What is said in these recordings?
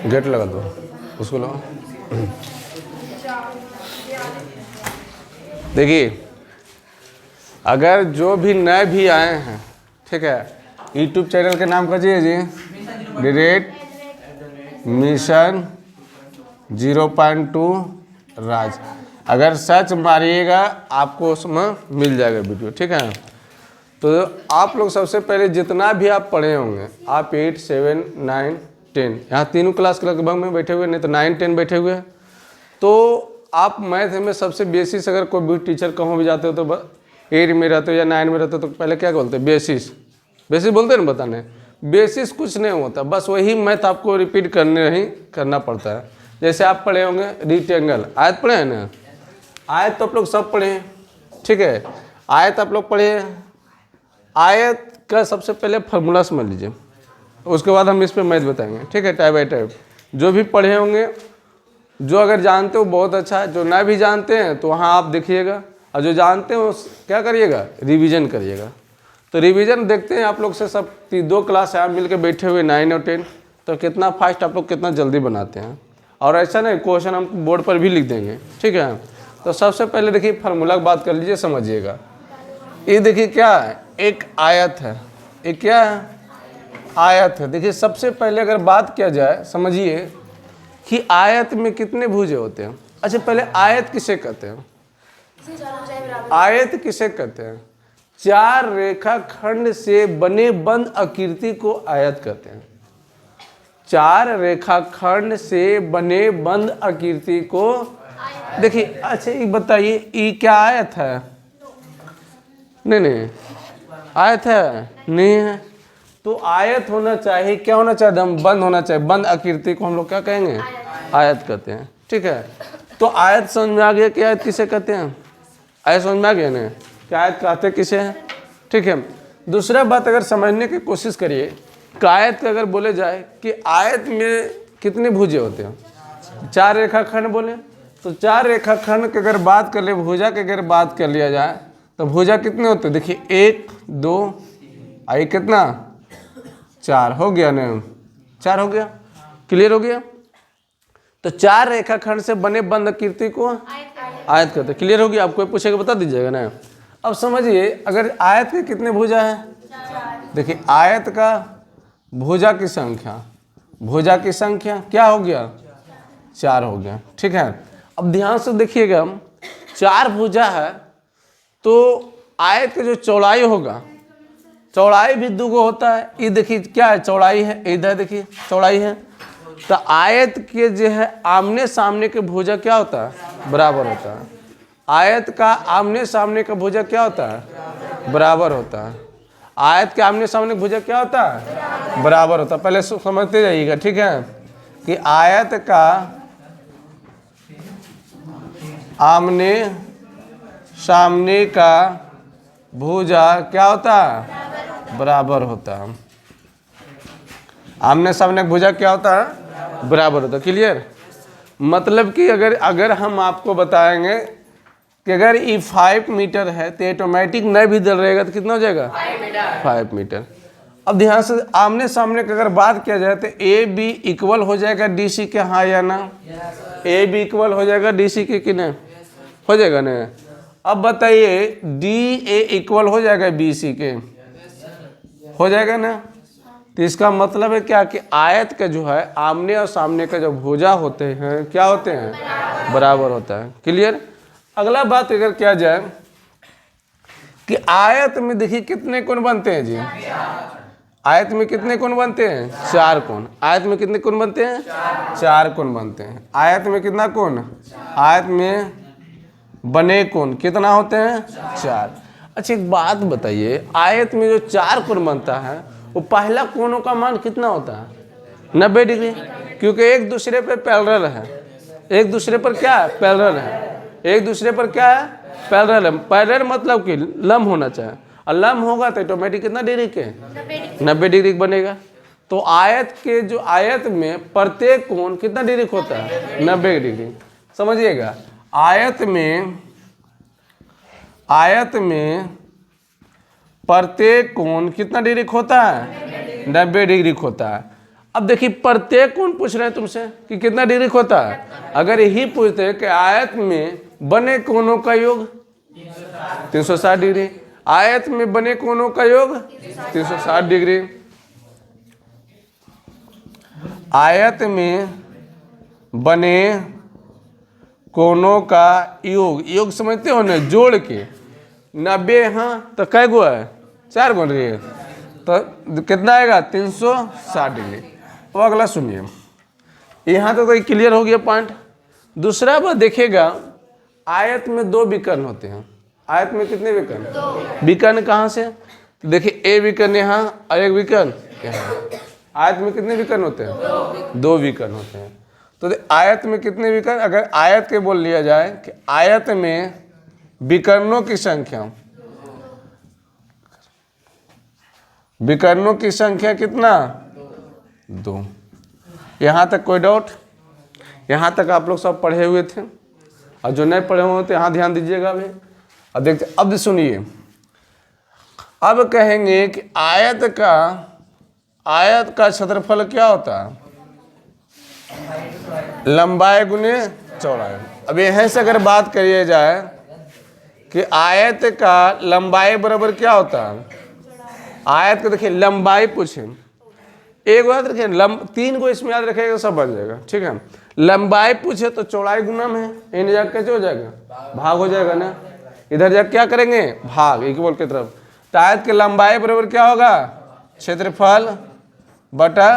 Gate लगा दो, उसको लगाओ। देखिए, अगर जो भी नए भी आए हैं, ठीक है, यूट्यूब चैनल के नाम करिए जी, ग्रेट मिशन 0.2 राज। अगर सर्च मारिएगा आपको उसमें मिल जाएगा वीडियो, ठीक है। तो आप लोग सबसे पहले जितना भी आप पढ़े होंगे, आप 8, 7, 9, 10, यहाँ तीनों क्लास के लगभग में बैठे हुए, नहीं तो 9, 10 बैठे हुए हैं। तो आप मैथ में सबसे बेसिस, अगर कोई भी टीचर कहूँ भी जाते हो तो 8 में रहते हो या 9 में रहते हो तो पहले क्या बोलते हैं? बेसिस। बेसिस बोलते हैं ना, बताने। बेसिस कुछ नहीं होता, बस वही मैथ आपको रिपीट करना पड़ता है। जैसे आप पढ़े होंगे रिक्टेंगल, आयत पढ़े हैं ना? आयत तो आप लोग सब पढ़े हैं, ठीक है। आयत आप लोग पढ़े हैं। आयत का सबसे पहले फार्मूला समझ लीजिए, उसके बाद हम इस पर मैथ बताएंगे, ठीक है, टाइप बाई टाइप। जो भी पढ़े होंगे, जो अगर जानते हो बहुत अच्छा है, जो ना भी जानते हैं तो वहाँ आप देखिएगा, और जो जानते हो क्या करिएगा? रिवीजन करिएगा। तो रिवीजन देखते हैं आप लोग से, सब 2 क्लास है आप मिल के बैठे हुए 9 और 10, तो कितना फास्ट आप लोग कितना जल्दी बनाते हैं। और ऐसा नहीं, क्वेश्चन हम बोर्ड पर भी लिख देंगे, ठीक है। तो सबसे पहले देखिए फार्मूला की बात कर लीजिए, समझिएगा। ये देखिए क्या है, एक आयत है, एक क्या है? आयत है। देखिए सबसे पहले अगर बात किया जाए, समझिए कि आयत में कितने भुजे होते हैं। अच्छा, पहले आयत किसे कहते हैं? आयत किसे कहते हैं? 4 रेखाखंड से बने बंद आकृति को आयत कहते हैं। 4 रेखाखंड से बने बंद आकृति को, देखिए अच्छा ये बताइए, ये क्या आयत है? नहीं, आयत है नहीं है। तो आयत होना चाहिए, क्या होना चाहिए? दम बंद होना चाहिए। बंद आकृति को हम लोग क्या कहेंगे? आयत कहते हैं, ठीक है। तो आयत समझ में आ गया कि आयत किसे कहते हैं? आयत समझ में आ गया ना कि आयत कहते किसे हैं, ठीक है। दूसरा बात अगर समझने की कोशिश करिए कि आयत का अगर बोले जाए कि आयत में कितने भुजे होते हैं? 4 रेखाखंड बोले, तो 4 रेखाखंड की अगर बात कर ले, भुजा की अगर बात कर लिया जाए तो भुजा कितने होते हैं? देखिए 1, 2, आई कितना? 4 हो गया ना? 4 हो गया, क्लियर हो गया। तो 4 रेखाखंड से बने बंद आकृति को आयत कहते हैं, क्लियर हो गया। आपको पूछेगा बता दीजिएगा ना। अब समझिए, अगर आयत के कितने भुजा है? देखिए आयत का भुजा की संख्या क्या हो गया? 4 हो गया, ठीक है। अब ध्यान से देखिएगा, 4 भुजा है तो आयत की जो चौड़ाई होगा, चौड़ाई भी 2 होता है। ये देखिए क्या है? चौड़ाई है, इधर देखिए चौड़ाई है। तो आयत के जो है आमने सामने के भुजा क्या होता है? बराबर होता है। आयत का आमने सामने का भुजा क्या होता है? बराबर होता है। आयत के आमने सामने भुजा क्या होता है? बराबर होता है। पहले समझते जाइएगा, ठीक है, कि आयत का आमने सामने का भुजा क्या होता है? बराबर होता है। आमने सामने भुजा क्या होता है? बराबर होता है, क्लियर। मतलब कि अगर हम आपको बताएंगे कि अगर ये 5 मीटर है तो ऑटोमेटिक नहीं भी दल रहेगा तो कितना हो जाएगा? 5 मीटर। अब ध्यान से आमने सामने की अगर बात किया जाए तो ए बी इक्वल हो जाएगा डी सी के, हाँ या ना? ए बी इक्वल हो जाएगा डी सी के कि नहीं? हो जाएगा ना। अब बताइए डी ए इक्वल हो जाएगा बी सी के, हो जाएगा ना। तो इसका मतलब है क्या कि आयत का जो है आमने और सामने का जो भुजा होते हैं क्या होते हैं? बराबर होता है, क्लियर। अगला बात अगर किया जाए कि आयत में देखिए कितने कोण बनते हैं जी? आयत में कितने कोण बनते हैं? 4 कोण। आयत में कितने कोण बनते हैं? 4 कोण बनते हैं। आयत में कितना कोण? आयत में बने कोण कितना होते हैं? 4। अच्छा एक बात बताइए, आयत में जो 4 कोण बनता है वो पहला कोणों का मान कितना होता है? 90 डिग्री, क्योंकि एक दूसरे पर पैरेलल है। एक दूसरे पर क्या है? पैरेलल है। एक दूसरे पर क्या है? पैरेलल है। पैरेलल मतलब कि लंब होना चाहिए, और लंब होगा तो ऑटोमेटिक कितना डिग्री के? 90 डिग्री बनेगा। तो आयत के जो आयत में प्रत्येक कोण कितना डिग्री होता है? 90 डिग्री। समझिएगा, आयत में प्रत्येक कोण कितना डिग्री होता है? 90 डिग्री होता है। अब देखिए प्रत्येक कोण पूछ रहे हैं तुमसे कि कितना डिग्री होता है। अगर यही पूछते कि आयत में बने कोणों का योग 360 डिग्री, आयत में बने कोणों का योग 360 डिग्री, आयत में बने कोणों का योग, योग समझते हो ना, जोड़ के 90 यहाँ तो कै गो है? 4 गो रही है, तो कितना आएगा? 360 डिग्री। अब अगला सुनिए, यहाँ तो कोई क्लियर हो गया पॉइंट। दूसरा बात देखिएगा, आयत में 2 विकर्ण होते हैं। आयत में कितने विकर्ण? विकर्ण कहाँ से? तो देखिए ए विकर्ण यहाँ और एक विकर्ण यहाँ। आयत में कितने विकर्ण होते हैं? 2 विकर्ण होते हैं। तो आयत में कितने विकर्ण? अगर आयत के बोल लिया जाए कि आयत में विकर्णों की संख्या, विकर्णों की संख्या कितना? 2। यहाँ तक कोई डाउट? यहाँ तक आप लोग सब पढ़े हुए थे, और जो नहीं पढ़े हुए थे यहाँ ध्यान दीजिएगा अभी। अब देखते, अब सुनिए, अब कहेंगे कि आयत का क्षेत्रफल क्या होता है? लंबाई गुने चौड़ाई। अब यहाँ से अगर बात करिए जाए कि आयत का लंबाई बराबर क्या होता है? आयत का देखिए लंबाई पूछे, एक याद रखिए, 3 को इसमें याद रखेगा सब बन जाएगा, ठीक है। लंबाई पूछे तो चौड़ाई गुना में, इन जाकर कैसे हो जाएगा? भाग हो जाएगा ना। इधर जाकर क्या करेंगे? भाग, इक्वल की तरफ। तो आयत की लंबाई बराबर क्या होगा? क्षेत्रफल बटा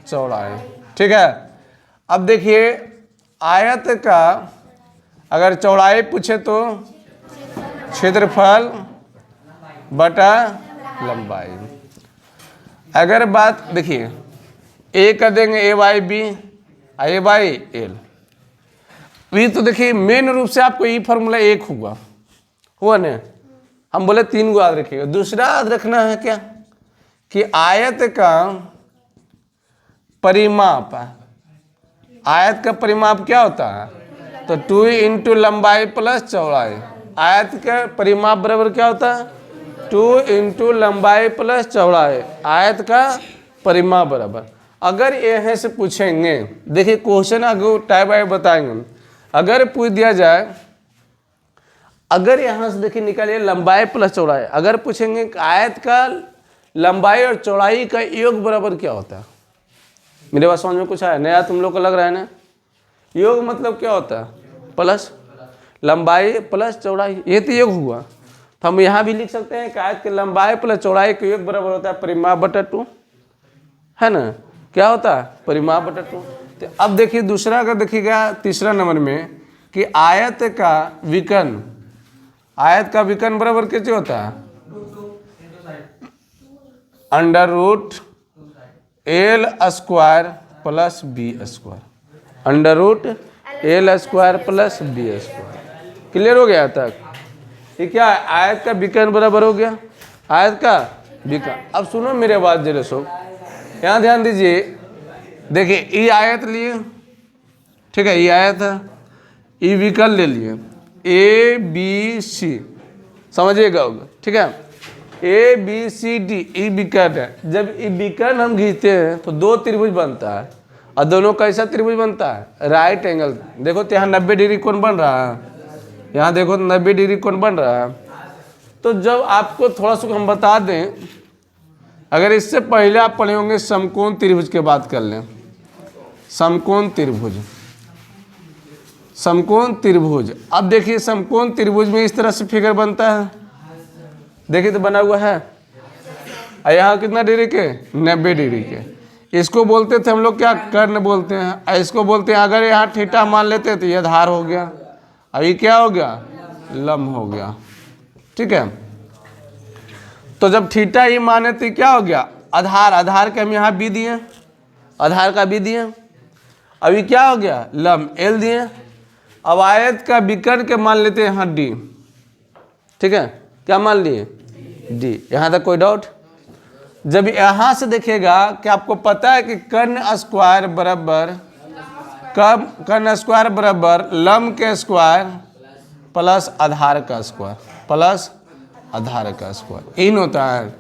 चौड़ाई, ठीक है। अब देखिए आयत का अगर चौड़ाई पूछे तो क्षेत्रफल बटा लंबाई। अगर बात देखिए ए कर देंगे A by B, A by L, ये तो देखिए मेन रूप से आपको ये फार्मूला एक हुआ ना। हम बोले 3 को याद रखिएगा। दूसरा याद रखना है क्या कि आयत का परिमाप, आयत का परिमाप क्या होता है? तो 2 इंटू लंबाई प्लस चौड़ाई। आयत का परिमाप बराबर क्या होता है? 2 इंटू लंबाई प्लस चौड़ाई, आयत का परिमाप बराबर। अगर यहाँ से पूछेंगे, देखिए क्वेश्चन आगे टाइप बाय बताएंगे। अगर पूछ दिया जाए, अगर यहाँ से देखिए निकालिए लंबाई प्लस चौड़ाई, अगर पूछेंगे कि आयत का लंबाई और चौड़ाई का योग बराबर क्या होता है? मेरे पास समझ में कुछ आया? नया तुम लोग को लग रहा है ना? योग मतलब क्या होता है? प्लस लंबाई प्लस चौड़ाई, ये तो योग हुआ। तो हम यहाँ भी लिख सकते हैं कि आयत की लंबाई प्लस चौड़ाई का योग बराबर होता है परिमाप बटा 2, है ना? क्या होता है? परिमाप बटा 2। तो अब देखिए दूसरा अगर देखिएगा तीसरा नंबर में कि आयत का विकर्ण, आयत का विकर्ण बराबर कैसे होता है? Under root L square plus B square, under root L square plus B square. Clear हो गया तक? ये क्या है? आयत का विकर्ण बराबर हो गया आयत का विकर्ण। अब सुनो मेरे बात जरा सो, यहाँ ध्यान दीजिए। देखिए ये आयत लिए, ठीक है, ये आयत है, ये विकर्ण ले लिए ए बी सी, समझिएगा होगा, ठीक है। ए बी सी डी ये विकर्ण है। जब ये विकर्ण हम खींचते हैं तो 2 त्रिभुज बनता है, और दोनों कैसा त्रिभुज बनता है? Right angle. देखो तो यहाँ 90 डिग्री कोण बन रहा है, यहाँ देखो 90 डिग्री कोण बन रहा है। तो जब आपको थोड़ा सा हम बता दें, अगर इससे पहले आप पढ़े होंगे समकोण त्रिभुज की बात कर लें, समकोण त्रिभुज, समकोण त्रिभुज। अब देखिए समकोण त्रिभुज में इस तरह से फिगर बनता है, देखिए तो बना हुआ है, और यहाँ कितना डिग्री के? 90 डिग्री के। इसको बोलते थे हम लोग क्या? कर्ण बोलते हैं। इसको बोलते हैं, अगर यहाँ थीटा मान लेते तो ये आधार हो गया, अभी क्या हो गया? लंब हो गया, ठीक है। तो जब थीटा ही माने तो क्या हो गया? आधार। आधार के हम यहाँ बी दिए, आधार का बी दिए, अभी क्या हो गया? लंब एल दिए। अब आयत का विकर्ण के मान लेते हैं यहाँ डी, ठीक है, क्या मान लिए? डी। यहाँ तक कोई डाउट? जब यहाँ से देखिएगा कि आपको पता है कि कर्ण स्क्वायर बराबर, कर्ण स्क्वायर बराबर लंब के स्क्वायर प्लस आधार का स्क्वायर, प्लस आधार का स्क्वायर, इन होता है।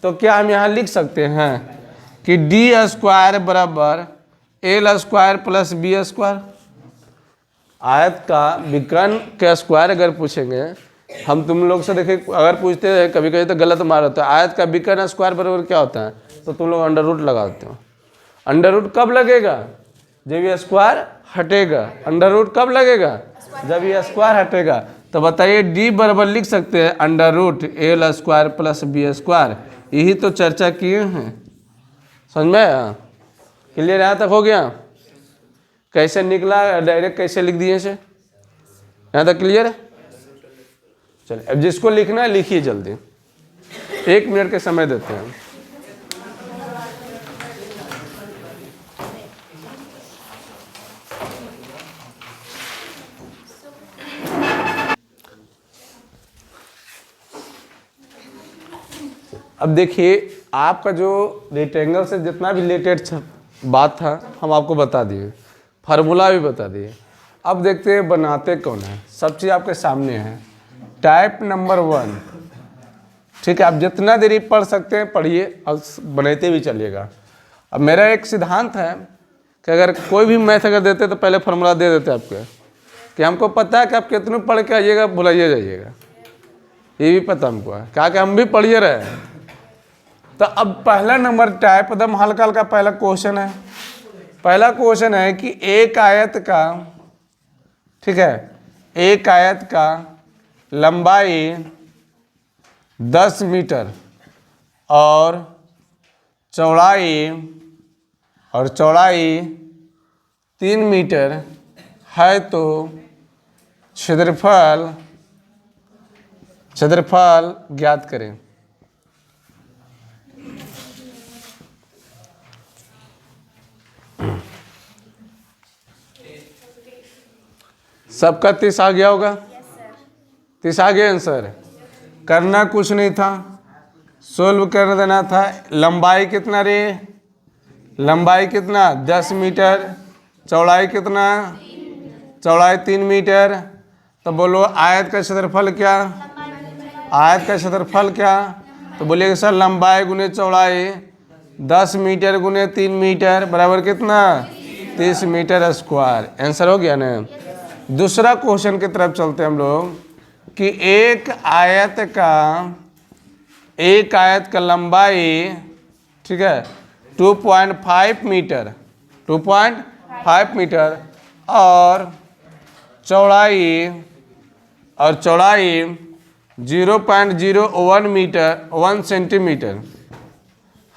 तो क्या हम यहाँ लिख सकते हैं कि डी स्क्वायर बराबर L square plus B square. आयत का विकर्ण का स्क्वायर अगर पूछेंगे हम तुम लोग से, देखे अगर पूछते हैं कभी कभी तो गलत मार होता है। आयत का विकर्ण स्क्वायर बराबर क्या होता है, तो तुम लोग अंडर रूट लगाते हो। अंडर रूट कब लगेगा, जब ये स्क्वायर हटेगा। अंडर रूट कब लगेगा, जब ये स्क्वायर हटेगा। तो बताइए डी बराबर लिख सकते हैं under root L square plus B square. यही तो चर्चा किए हैं, समझ में आया? क्लियर यहाँ तक हो गया? कैसे निकला, डायरेक्ट कैसे लिख दिए इसे, यहाँ तक क्लियर है? चलिए अब जिसको लिखना है लिखिए जल्दी, 1 मिनट के समय देते हैं। अब देखिए आपका जो रेक्टेंगल से जितना भी रिलेटेड बात था हम आपको बता दिए, फार्मूला भी बता दिए। अब देखते हैं बनाते कौन है। सब चीज़ आपके सामने है। टाइप नंबर 1, ठीक है, आप जितना देरी पढ़ सकते हैं पढ़िए और बनाते भी चलिएगा। अब मेरा एक सिद्धांत है कि अगर कोई भी मैथ अगर देते तो पहले फार्मूला दे देते आपके, कि हमको पता है कि आप कितने पढ़ के आइएगा भुलाइए जाइएगा, ये भी पता हमको है, क्या कि हम भी पढ़िए रहे। तो अब पहला नंबर टाइप एकदम हल्का हल्का पहला क्वेश्चन है। पहला क्वेश्चन है कि एक आयत का, ठीक है, एक आयत का लंबाई 10 मीटर और चौड़ाई 3 मीटर है, तो क्षेत्रफल ज्ञात करें। सबका 30 आ गया होगा? 30 आ गया आंसर। करना कुछ नहीं था, सोल्व कर देना था। लंबाई कितना रे, लंबाई कितना 10 मीटर, चौड़ाई कितना, चौड़ाई 3 मीटर। तो बोलो आयत का क्षेत्रफल क्या, आयत का क्षेत्रफल क्या, तो बोलिएगा सर लंबाई गुने चौड़ाई 10 मीटर गुने 3 मीटर बराबर कितना 30 मीटर स्क्वायर। आंसर हो गया ना। दूसरा क्वेश्चन की तरफ चलते हैं हम लोग कि एक आयत का लंबाई, ठीक है, 2.5 मीटर, 2.5 मीटर और चौड़ाई 0.01 मीटर 1 सेंटीमीटर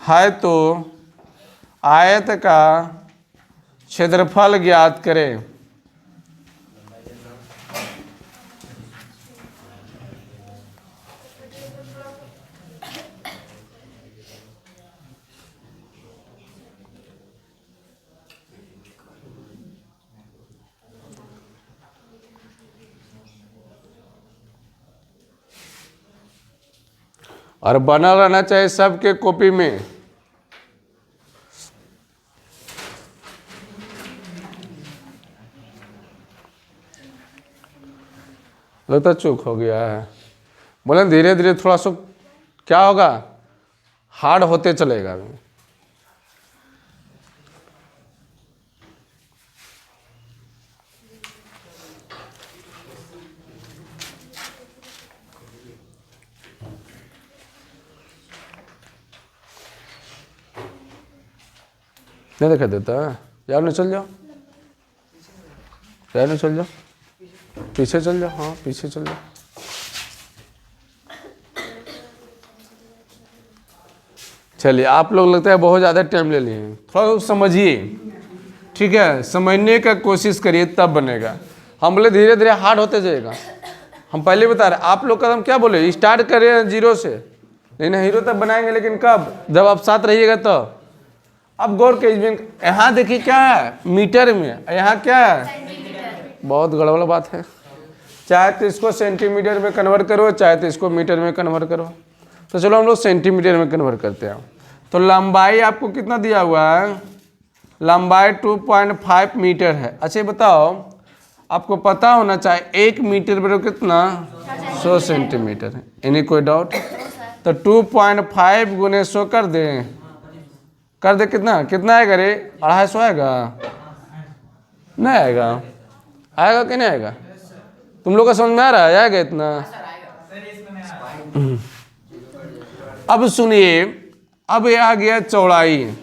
है, तो आयत का क्षेत्रफल ज्ञात करें। और बना रहना चाहिए सबके कॉपी में। लगता चूक हो गया है। बोले धीरे धीरे थोड़ा सा क्या होगा, हार्ड होते चलेगा। नहीं दिखा देता यार, नहीं चल जाओ यार, नहीं चल जाओ, पीछे चल जाओ, हाँ पीछे चल जाओ। चलिए आप लोग लगता है बहुत ज़्यादा टाइम ले लिए, थोड़ा समझिए, ठीक है, समझने का कोशिश करिए तब बनेगा। हम बोले धीरे धीरे हार्ड होते जाएगा। हम पहले बता रहे आप लोग कदम क्या बोले, स्टार्ट करें 0 से, लेकिन हीरो तब बनाएंगे, लेकिन कब, जब आप साथ रहिएगा तो। अब गौर कीजिए, यहाँ देखिए क्या है मीटर में, यहाँ क्या है, बहुत गड़बड़ बात है। चाहे तो इसको सेंटीमीटर में कन्वर्ट करो, चाहे तो इसको मीटर में कन्वर्ट करो। तो चलो हम लोग सेंटीमीटर में कन्वर्ट करते हैं। तो लंबाई आपको कितना दिया हुआ है, लंबाई 2.5 मीटर है। अच्छा बताओ, आपको पता होना चाहिए 1 मीटर बराबर कितना 100 सेंटीमीटर। इन्हीं कोई डाउट? तो 2.5 गुने 100 कर दे कितना कितना आएगा रे? 250 आएगा? नहीं आएगा? आएगा कि नहीं आएगा? तुम लोग का समझ में आ रहा है? आएगा इतना? अब सुनिए, अब ये आ गया चौड़ाई।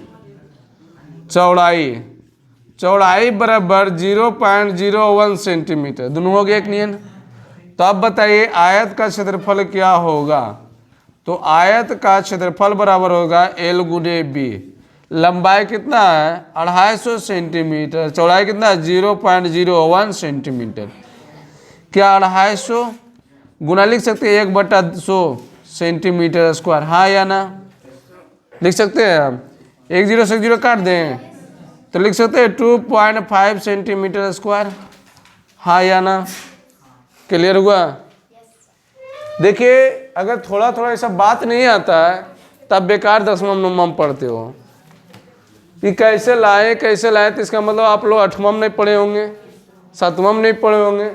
चौड़ाई बराबर 0.01 सेंटीमीटर। दोनों हो गया एक नियन। तो अब बताइए आयत का क्षेत्रफल क्या होगा? तो आयत का क्षेत्रफल बराबर होगा L गुने B। लंबाई कितना है? 250 सेंटीमीटर। चौड़ाई कितना है? 0.01 सेंटीमीटर। क्या 250 गुना लिख सकते हैं 1/100 सेंटीमीटर स्क्वायर? हाँ या ना? लिख सकते हैं हम? एक जीरो से जीरो काट दें तो लिख सकते हैं 2.5 सेंटीमीटर स्क्वायर। हाँ या ना? क्लियर हुआ? देखिए अगर थोड़ा थोड़ा ऐसा बात नहीं आता है तब बेकार दसवां नवम पढ़ते हो कि कैसे लाए तो इसका मतलब आप लोग 8वां नहीं पढ़े होंगे, 7वां नहीं पढ़े होंगे।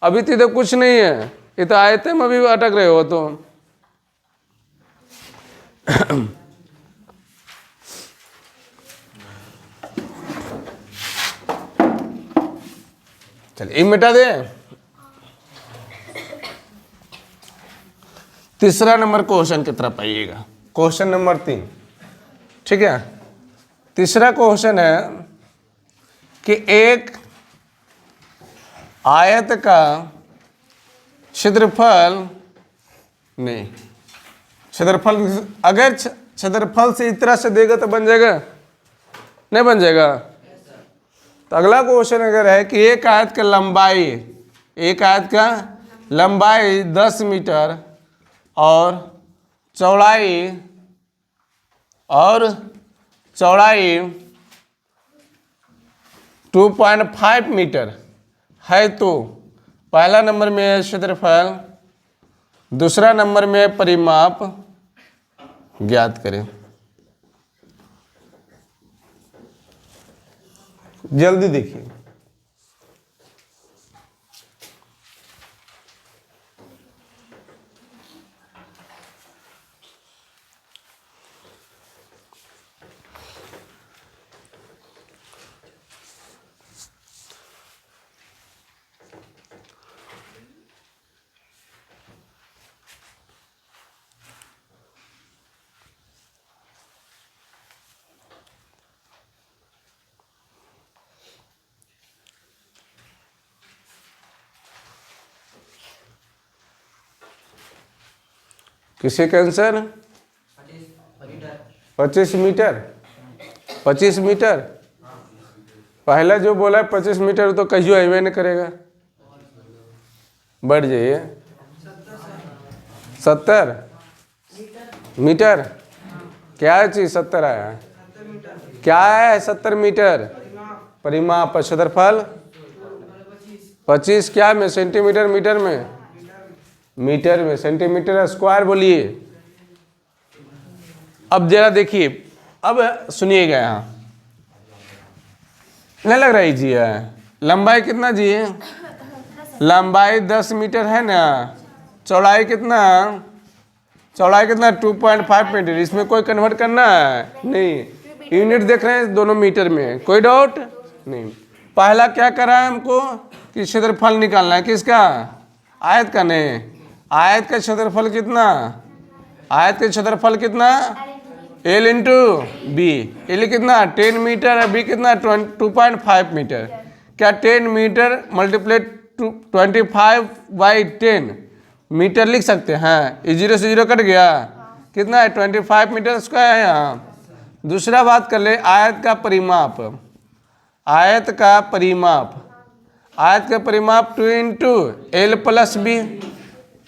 अभी तो इधर कुछ नहीं है, ये तो आयते में अभी अटक रहे हो। तो चलिए मिटा दे। तीसरा नंबर क्वेश्चन की तरफ आइएगा, क्वेश्चन नंबर 3। ठीक है, तीसरा क्वेश्चन है कि एक आयत का क्षेत्रफल नहीं, क्षेत्रफल अगर क्षेत्रफल से इस तरह से देगा तो बन जाएगा? नहीं बन जाएगा? तो अगला क्वेश्चन अगर है कि एक आयत का लंबाई 10 मीटर और चौड़ाई 2.5 मीटर है, तो पहला नंबर में है क्षेत्रफल, दूसरा नंबर में परिमाप ज्ञात करें। जल्दी देखिए। किसी का आंसर 25 मीटर। 25 मीटर पहला जो बोला है 25 मीटर तो कहियो अबे नहीं करेगा। बढ़ जाइए 70 मीटर। क्या चीज 70 आया? क्या है 70 मीटर? परिमाप। क्षेत्रफल 25 क्या में? सेंटीमीटर मीटर में? मीटर में। सेंटीमीटर स्क्वायर बोलिए। अब जरा देखिए, अब सुनिएगा, यहाँ नहीं लग रहा है जी है। लंबाई कितना जी है? लंबाई 10 मीटर है ना। चौड़ाई कितना? 2.5 मीटर। इसमें कोई कन्वर्ट करना है नहीं, यूनिट देख रहे हैं दोनों मीटर में, कोई डाउट नहीं। पहला क्या करा है हमको कि क्षेत्रफल निकालना है। किसका? आयत का। नहीं, आयत का क्षेत्रफल कितना? L into B. L कितना? 10 मीटर है, बी कितना? 2.5 मीटर। क्या 10 मीटर मल्टीप्लाई 25/10 मीटर लिख सकते हैं? ये 0 से 0 कट गया। कितना है? 25 मीटर स्क्वायर है यहाँ। दूसरा बात कर ले आयत का परिमाप। आयत का परिमाप 2 इंटू L प्लस बी।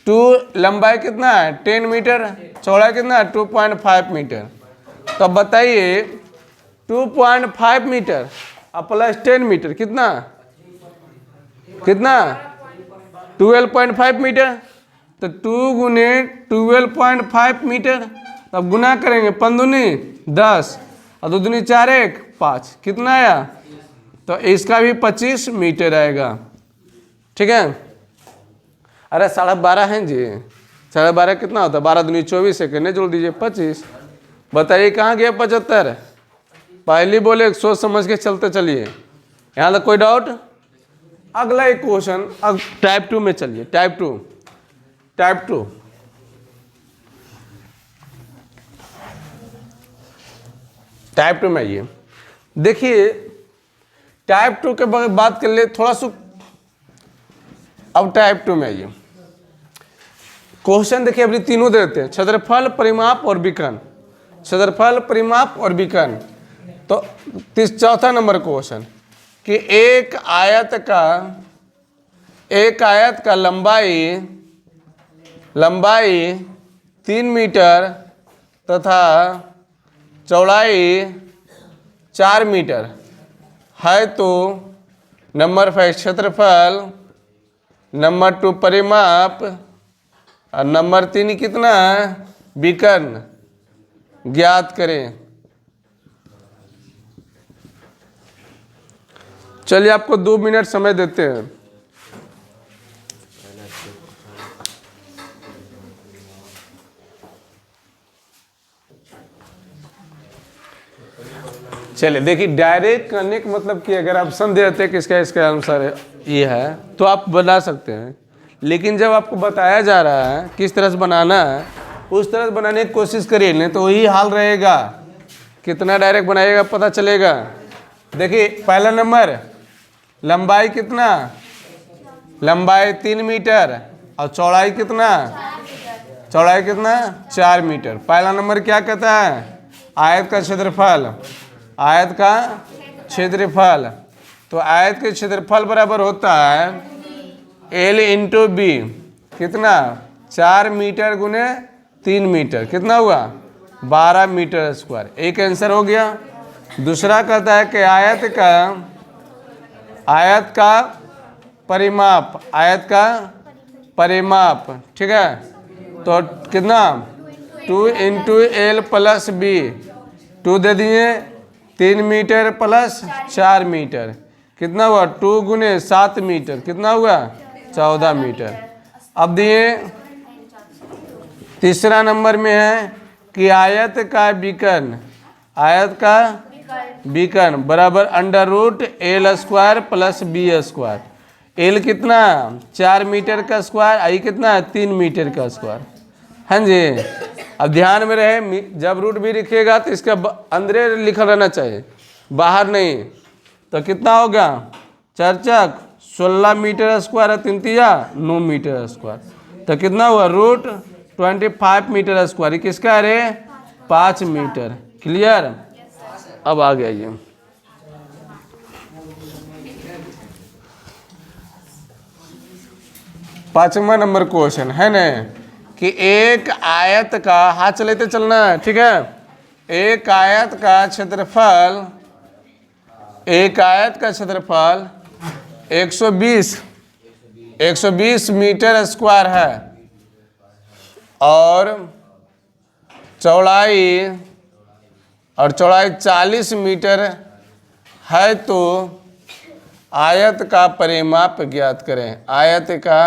2 लंबाई कितना है? 10 मीटर। चौड़ाई कितना है? 2.5 मीटर। तो बताइए 2.5 मीटर और प्लस 10 मीटर कितना? 12.5 मीटर। तो 2 गुने 12.5 मीटर। अब गुना करेंगे, 5 दूनी 10 और 2 दूनी 4 1 5। कितना आया? तो इसका भी 25 मीटर आएगा। ठीक है। अरे 12.5 हैं जी, 12.5 कितना होता है, 12 दूनी 24 से कितने जोड़ दीजिए 25। बताइए कहाँ गया 75? पहले बोले सोच समझ के चलते चलिए। यहाँ तक कोई डाउट? अगला एक क्वेश्चन, अब टाइप 2 में चलिए। टाइप टू में आइए। देखिए टाइप 2 के बात कर ले थोड़ा सा। अब टाइप 2 में आइए। क्वेश्चन देखिए अभी तीनों देते हैं, क्षेत्रफल, परिमाप और विकर्ण। क्षेत्रफल, परिमाप और विकर्ण। तो चौथा नंबर क्वेश्चन कि एक आयत का लंबाई 3 मीटर तथा चौड़ाई 4 मीटर है, तो नंबर 5 क्षेत्रफल, नंबर 2 परिमाप और नंबर 3 कितना विकर्ण ज्ञात करें। चलिए आपको 2 मिनट समय देते हैं। चलिए देखिए, डायरेक्ट करने का मतलब कि अगर ऑप्शन दे देते कि इसका आंसर ये है तो आप बना सकते हैं, लेकिन जब आपको बताया जा रहा है किस तरह से बनाना है उस तरह से बनाने की कोशिश करिए, नहीं तो वही हाल रहेगा। कितना डायरेक्ट बनाइएगा पता चलेगा। देखिए पहला नंबर लंबाई कितना, लंबाई 3 मीटर और चौड़ाई कितना 4 मीटर। पहला नंबर क्या कहता है, आयत का क्षेत्रफल। तो आयत के क्षेत्रफल बराबर होता है L इंटू बी, कितना 4 मीटर गुने 3 मीटर, कितना हुआ 12 मीटर स्क्वायर। एक आंसर हो गया। दूसरा कहता है कि आयत का परिमाप, ठीक है, तो कितना 2 इंटू एल प्लस बी, 2 दे दिए 3 मीटर प्लस 4 मीटर, कितना हुआ 2 गुने 7 मीटर, कितना हुआ 14 मीटर। अब दिए तीसरा नंबर में है कि आयत का विकर्ण बराबर under root L square plus B square. L कितना 4 मीटर का स्क्वायर, आई कितना 3 मीटर का स्क्वायर। हाँ जी, अब ध्यान में रहे जब रूट भी लिखिएगा तो इसका अंदर लिखा रहना चाहिए, बाहर नहीं। तो कितना हो गया 4 चक 16 मीटर स्क्वायर, 3 तिया 9 मीटर स्क्वायर। तो कितना हुआ रूट 25 मीटर स्क्वायर। किसका है रे 5 मीटर। क्लियर। अब आ गया ये पांचवा नंबर क्वेश्चन है ना, कि एक आयत का, हाथ चलेते चलना है, ठीक है, एक आयत का क्षेत्रफल 120 मीटर स्क्वायर है और चौड़ाई 40 मीटर है, तो आयत का परिमाप ज्ञात करें। आयत का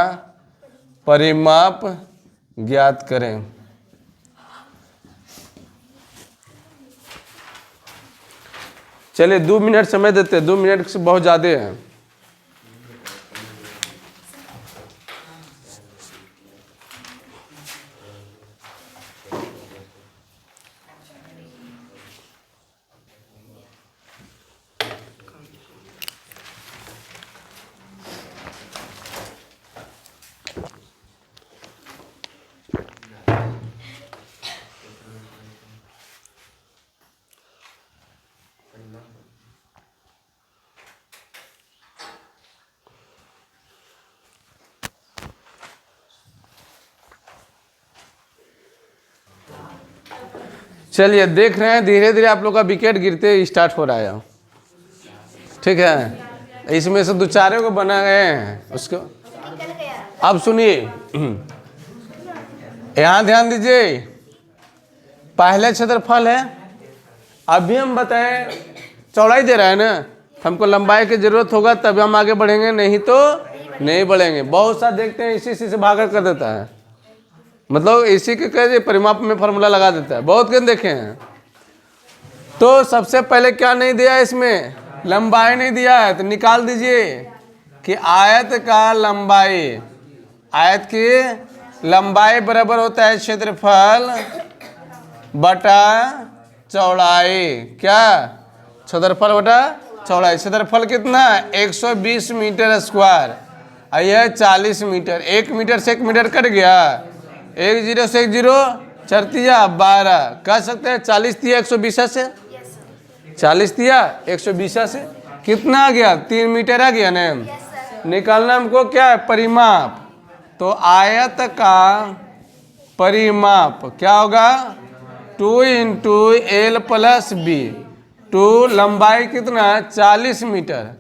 परिमाप ज्ञात करें। चलिए 2 मिनट समय देते हैं, 2 मिनट से बहुत ज़्यादा है। चलिए देख रहे हैं धीरे धीरे आप लोग का विकेट गिरते स्टार्ट हो रहा है, ठीक है। इसमें से 2-4 को बना गए हैं उसको। अब सुनिए, यहाँ ध्यान दीजिए, पहले क्षेत्रफल है, अभी हम बताएं चौड़ाई दे रहा है ना, हमको लंबाई की जरूरत होगा तब हम आगे बढ़ेंगे, नहीं तो नहीं बढ़ेंगे। बहुत सा देखते हैं इसी से भागा कर देता है, मतलब इसी के कह परिमाप में फार्मूला लगा देता है, बहुत कहीं देखे हैं। तो सबसे पहले क्या नहीं दिया इसमें, लंबाई नहीं दिया है, तो निकाल दीजिए कि आयत का लंबाई, आयत की लंबाई बराबर होता है क्षेत्रफल बटा चौड़ाई। क्या, क्षेत्रफल बटा चौड़ाई। क्षेत्रफल कितना, 120 मीटर स्क्वायर, और यह 40 मीटर। 1 मीटर से 1 मीटर कट गया, 1 जीरो से 1 जीरो, 4 तिया 12, कह सकते हैं 40 तिया 120 से, 40 तिया 120 से कितना आ गया, 3 मीटर आ गया ना। निकालना हमको क्या है, परिमाप। तो आयत का परिमाप क्या होगा, 2 इंटू एल प्लस बी। 2 लंबाई कितना, 40 मीटर,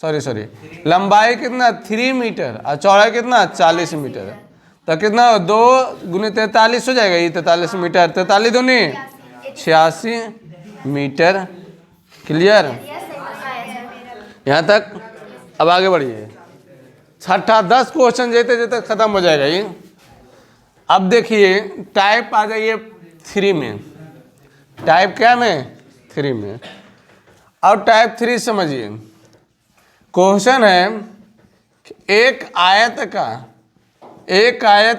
सॉरी लंबाई कितना 3 मीटर और चौड़ाई कितना 40 मीटर। तो कितना 2 गुने 43 हो जाएगा, ये 43 मीटर, 43 दूनी 86 मीटर। क्लियर यहाँ तक। अब आगे बढ़िए, छठा 10 क्वेश्चन जेते जेते खत्म हो जाएगा ये। अब देखिए टाइप आ जाइए 3 में, टाइप क्या में 3 में। अब टाइप 3 समझिए, क्वेश्चन है एक आयत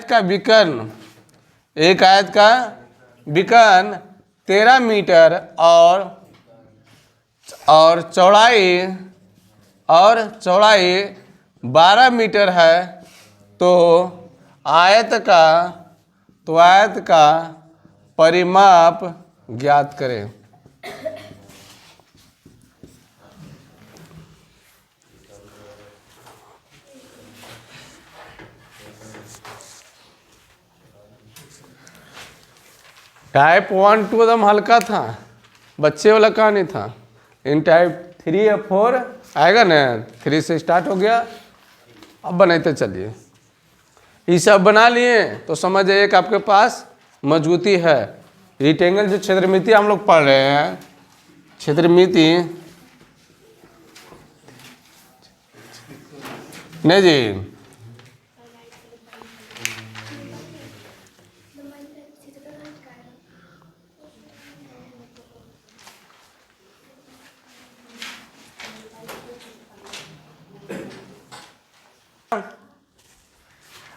का विकर्ण, एक आयत का विकर्ण 13 मीटर और चौड़ाई 12 मीटर है। तो आयत का परिमाप ज्ञात करें। टाइप 1 2 एकदम हल्का था, बच्चे वाला कहानी था। इन टाइप 3 या 4 आएगा ना, 3 से स्टार्ट हो गया। अब बनाते चलिए, ये सब बना लिए तो समझ जाइए कि आपके पास मजबूती है। रेक्टेंगल जो क्षेत्रमिति हम लोग पढ़ रहे हैं, क्षेत्रमिति नहीं जी,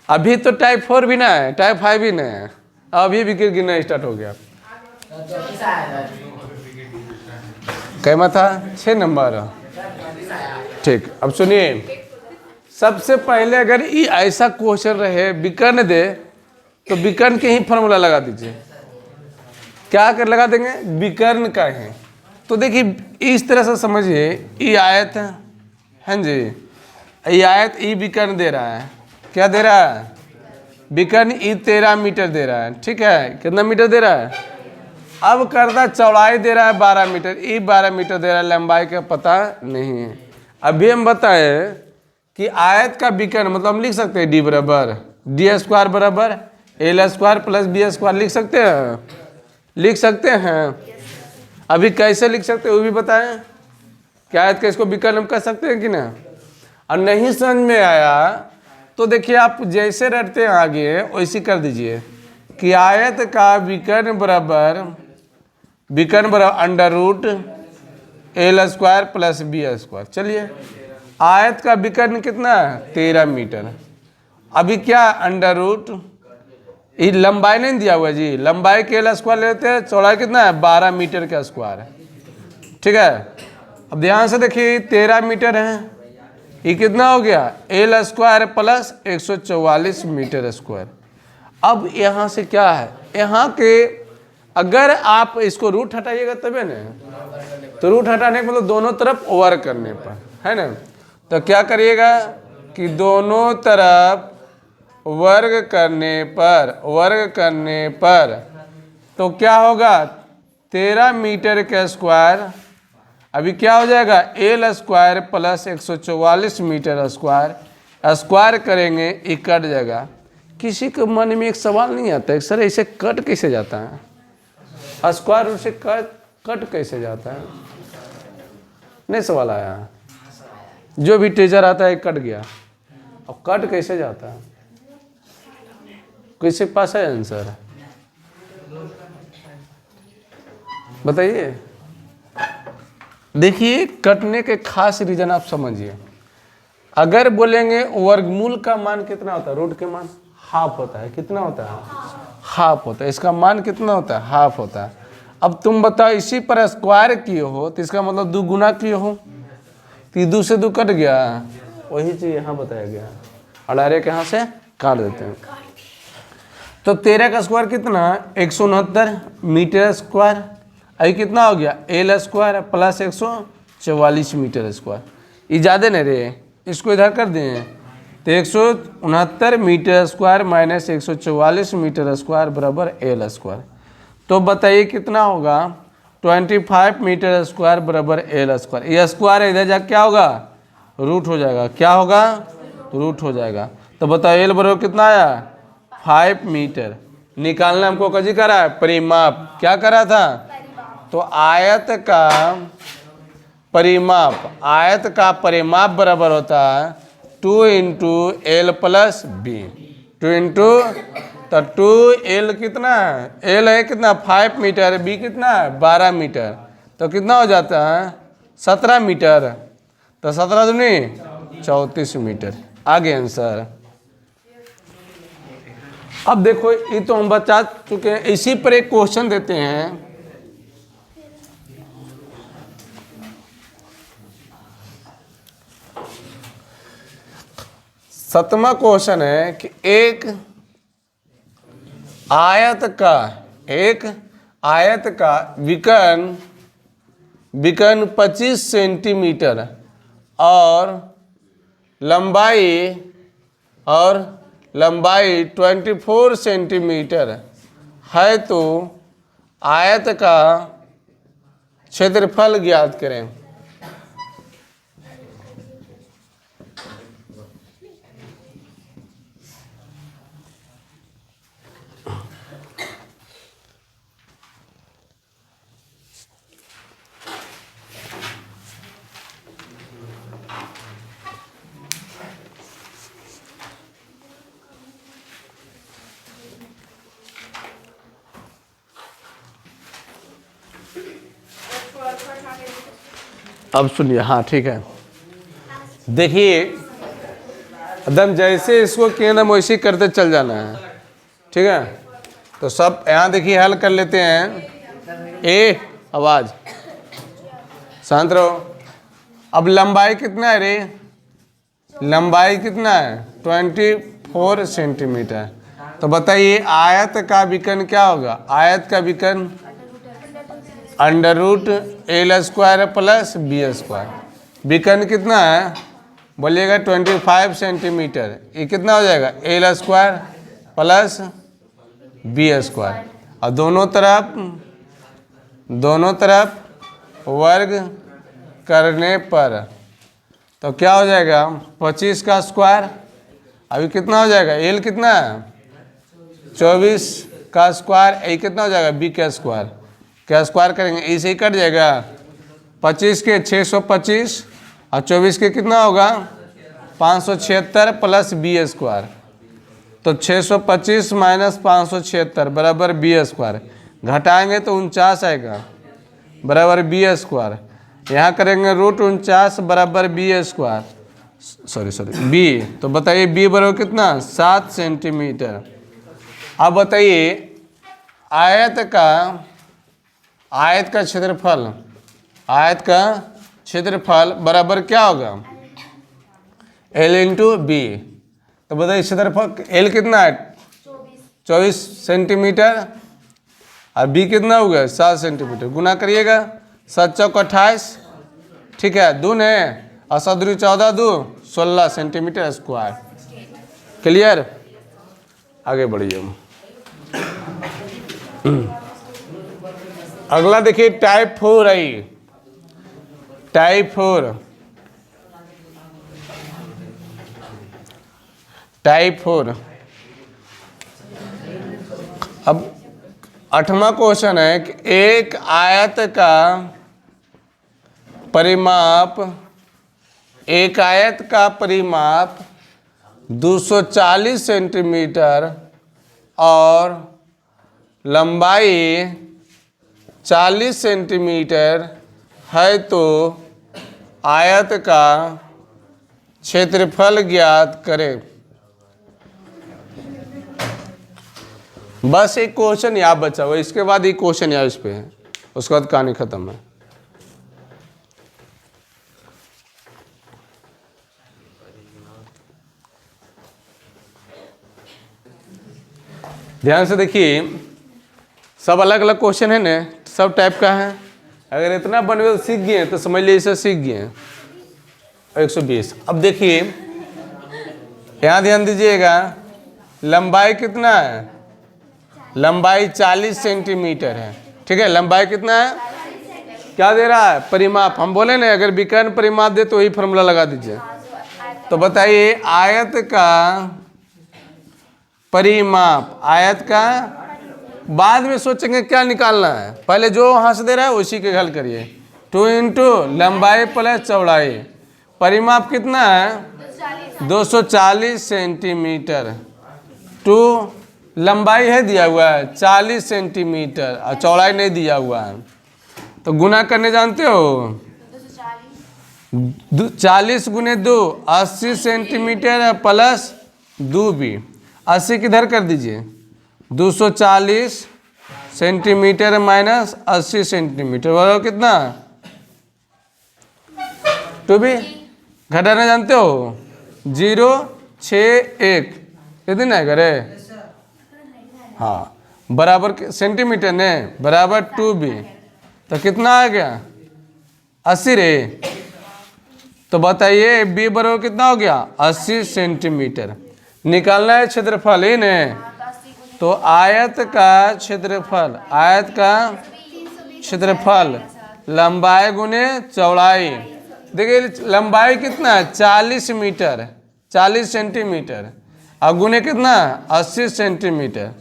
अभी तो टाइप 4 भी ना है, टाइप 5 भी नहीं है, अभी भी गिरना स्टार्ट हो गया। कैमा था 6 नंबर। ठीक, अब सुनिए, सबसे पहले अगर ये ऐसा क्वेश्चन रहे विकर्ण दे तो विकर्ण के ही फॉर्मूला लगा दीजिए। क्या कर लगा देंगे, विकर्ण का है। तो देखिए इस तरह से समझिए, ये आयत है जी, ये आयत ई विकर्ण दे रहा है, क्या दे रहा है, विकर्ण ई 13 मीटर दे रहा है। ठीक है, कितना मीटर दे रहा है। अब करता चौड़ाई दे रहा है 12 मीटर, ई 12 मीटर दे रहा है, लंबाई का पता नहीं है। अभी हम बताएं कि आयत का विकर्ण मतलब हम लिख सकते हैं डी बराबर डी स्क्वायर बराबर L square plus B square, लिख सकते हैं, लिख सकते हैं। अभी कैसे लिख सकते हैं वो भी बताएं। क्या आयत का इसको विकर्ण हम कर सकते हैं कि ना। और नहीं समझ में आया तो देखिए आप जैसे रटते हैं आगे वैसे कर दीजिए कि आयत का विकर्ण बराबर under root L square plus B square. चलिए आयत का विकर्ण कितना है 13 मीटर। अभी क्या अंडर रूट, ये लंबाई नहीं दिया हुआ जी, लंबाई के एल स्क्वायर लेते हैं, चौड़ाई कितना है 12 मीटर का स्क्वायर है। ठीक है, अब ध्यान से देखिए 13 मीटर है, ये कितना हो गया L square plus 144 metre square. अब यहाँ से क्या है, यहाँ के अगर आप इसको रूट हटाइएगा तबे ना, तो रूट हटाने का मतलब दोनों तरफ वर्ग करने पर है ना। तो क्या करिएगा कि दोनों तरफ वर्ग करने पर तो क्या होगा 13 मीटर का स्क्वायर, अभी क्या हो जाएगा L square plus 144 metre square, square करेंगे ये कट जाएगा। किसी के मन में एक सवाल नहीं आता है सर इसे कट कैसे जाता है, स्क्वायर रूट से कट कैसे जाता है, नहीं सवाल आया। जो भी टीचर आता है कट गया, अब कट कैसे जाता है? किसके पास है आंसर? बताइए। देखिए कटने के खास रीजन आप समझिए। अगर बोलेंगे वर्गमूल का मान कितना होता है, रूट के मान हाफ होता है। कितना होता है? हाफ होता है। इसका मान कितना होता है? हाफ होता है। अब तुम बताओ इसी पर स्क्वायर किए हो तो इसका मतलब 2 गुना किए हो तो 2 से 2 कट गया। वही चीज यहाँ बताया गया। और डायरेक्ट यहाँ से काट देते हैं। तो 13 का स्क्वायर कितना? 169 मीटर स्क्वायर। अभी कितना हो गया? L square plus 144 metre square. ये ज़्यादा नहीं रे, इसको इधर कर दें तो 169 metre square minus 144 metre square बराबर एल स्क्वायर। तो बताइए कितना होगा? 25 मीटर स्क्वायर बराबर एल स्क्वायर। ये स्क्वायर इधर जा क्या होगा? रूट हो जाएगा। क्या होगा? रूट हो जाएगा। तो बताओ एल बराबर कितना आया? 5 मीटर। निकालना हमको कजी करा है? परिमाप। क्या करा था? तो आयत का परिमाप, आयत का परिमाप बराबर होता है 2 into L plus B. 2 into तो 2l कितना है? एल है कितना? 5 मीटर। बी कितना है? 12 मीटर। तो कितना हो जाता है? 17 मीटर। तो 17 दूनी 34 मीटर। आगे आंसर। अब देखो ये तो हम बता चुके हैं। इसी पर एक क्वेश्चन देते हैं। सतवां क्वेश्चन है कि एक आयत का विकर्ण 25 सेंटीमीटर और लंबाई 24 सेंटीमीटर है तो आयत का क्षेत्रफल ज्ञात करें। अब सुनिए। हाँ ठीक है। देखिए एकदम जैसे इसको किए ना वैसे करते चल जाना है। ठीक है। तो सब यहाँ देखिए हल कर लेते हैं। आवाज शांत रहो। अब लंबाई कितना है रे? लंबाई कितना है? 24 सेंटीमीटर। तो बताइए आयत का विकर्ण क्या होगा? आयत का विकर्ण under root L square plus B square. विकर्ण कितना है? बोलिएगा 25 सेंटीमीटर। ये कितना हो जाएगा? L square plus B square. और दोनों तरफ वर्ग करने पर तो क्या हो जाएगा? 25 का स्क्वायर। अभी कितना हो जाएगा? एल कितना है? 24 का स्क्वायर। ये कितना हो जाएगा? बी का स्क्वायर। क्या स्क्वायर करेंगे? इसे ही कट जाएगा। 25 के 625 और 24 के कितना होगा? 576 प्लस बी स्क्वायर। तो 625 माइनस 576 बराबर बी स्क्वायर। घटाएंगे तो 49 आएगा बराबर बी स्क्वायर। यहाँ करेंगे रूट 49 बराबर बी स्क्वायर। Sorry B. तो बताइए बी बराबर कितना? 7 सेंटीमीटर। अब बताइए आयत का क्षेत्रफल बराबर क्या होगा? L into B. तो बताइए क्षेत्रफल एल कितना है? 24 सेंटीमीटर और बी कितना होगा? 7 सेंटीमीटर। गुना करिएगा। 7 चौक 28। ठीक है। दून है और 7 14 2 16 सेंटीमीटर स्क्वायर। क्लियर? आगे बढ़िए। अगला देखिए टाइप 4 आई। टाइप 4। अब 8वां क्वेश्चन है कि एक आयत का परिमाप 240 सेंटीमीटर और लंबाई 40 सेंटीमीटर है तो आयत का क्षेत्रफल ज्ञात करें। बस एक क्वेश्चन याद बचा हुआ, इसके बाद एक क्वेश्चन याद इस पे है, उसके बाद कहानी खत्म है। ध्यान से देखिए, सब अलग अलग क्वेश्चन है ना, सब टाइप का है। अगर इतना बनवे तो सीख गए तो समझ लीजिए इसे सीख गए। 120। अब देखिए यहाँ ध्यान दीजिएगा, लंबाई कितना है? लंबाई 40 सेंटीमीटर है, ठीक है। लंबाई कितना है? क्या दे रहा है? परिमाप। हम बोले ना अगर विकर्ण परिमाप दे तो वही फॉर्मूला लगा दीजिए। तो बताइए आयत का परिमाप, आयत का बाद में सोचेंगे क्या निकालना है, पहले जो वहाँ से दे रहा है उसी के हल करिए। 2 इंटू लंबाई प्लस चौड़ाई, परिमाप कितना है? 240 सेंटीमीटर। 2 लंबाई है दिया हुआ है 40 सेंटीमीटर और चौड़ाई नहीं दिया हुआ है, तो गुना करने जानते हो? 40 गुने 2 80 सेंटीमीटर प्लस 2 भी 80 किधर कर दीजिए, 240 सेंटीमीटर माइनस 80 सेंटीमीटर बराबर कितना? 2 भी घटाना जानते हो? 0 6 1 कितनी है करे? हाँ बराबर सेंटीमीटर ने बराबर 2 भी, तो कितना आ गया? 80 रे। तो बताइए बी बराबर कितना हो गया? 80 सेंटीमीटर। निकालना है क्षेत्रफल ही ने, तो आयत का क्षेत्रफल, आयत का क्षेत्रफल लंबाई गुने चौड़ाई। देखिए लंबाई कितना है? 40 मीटर, 40 सेंटीमीटर और गुने कितना? 80 सेंटीमीटर,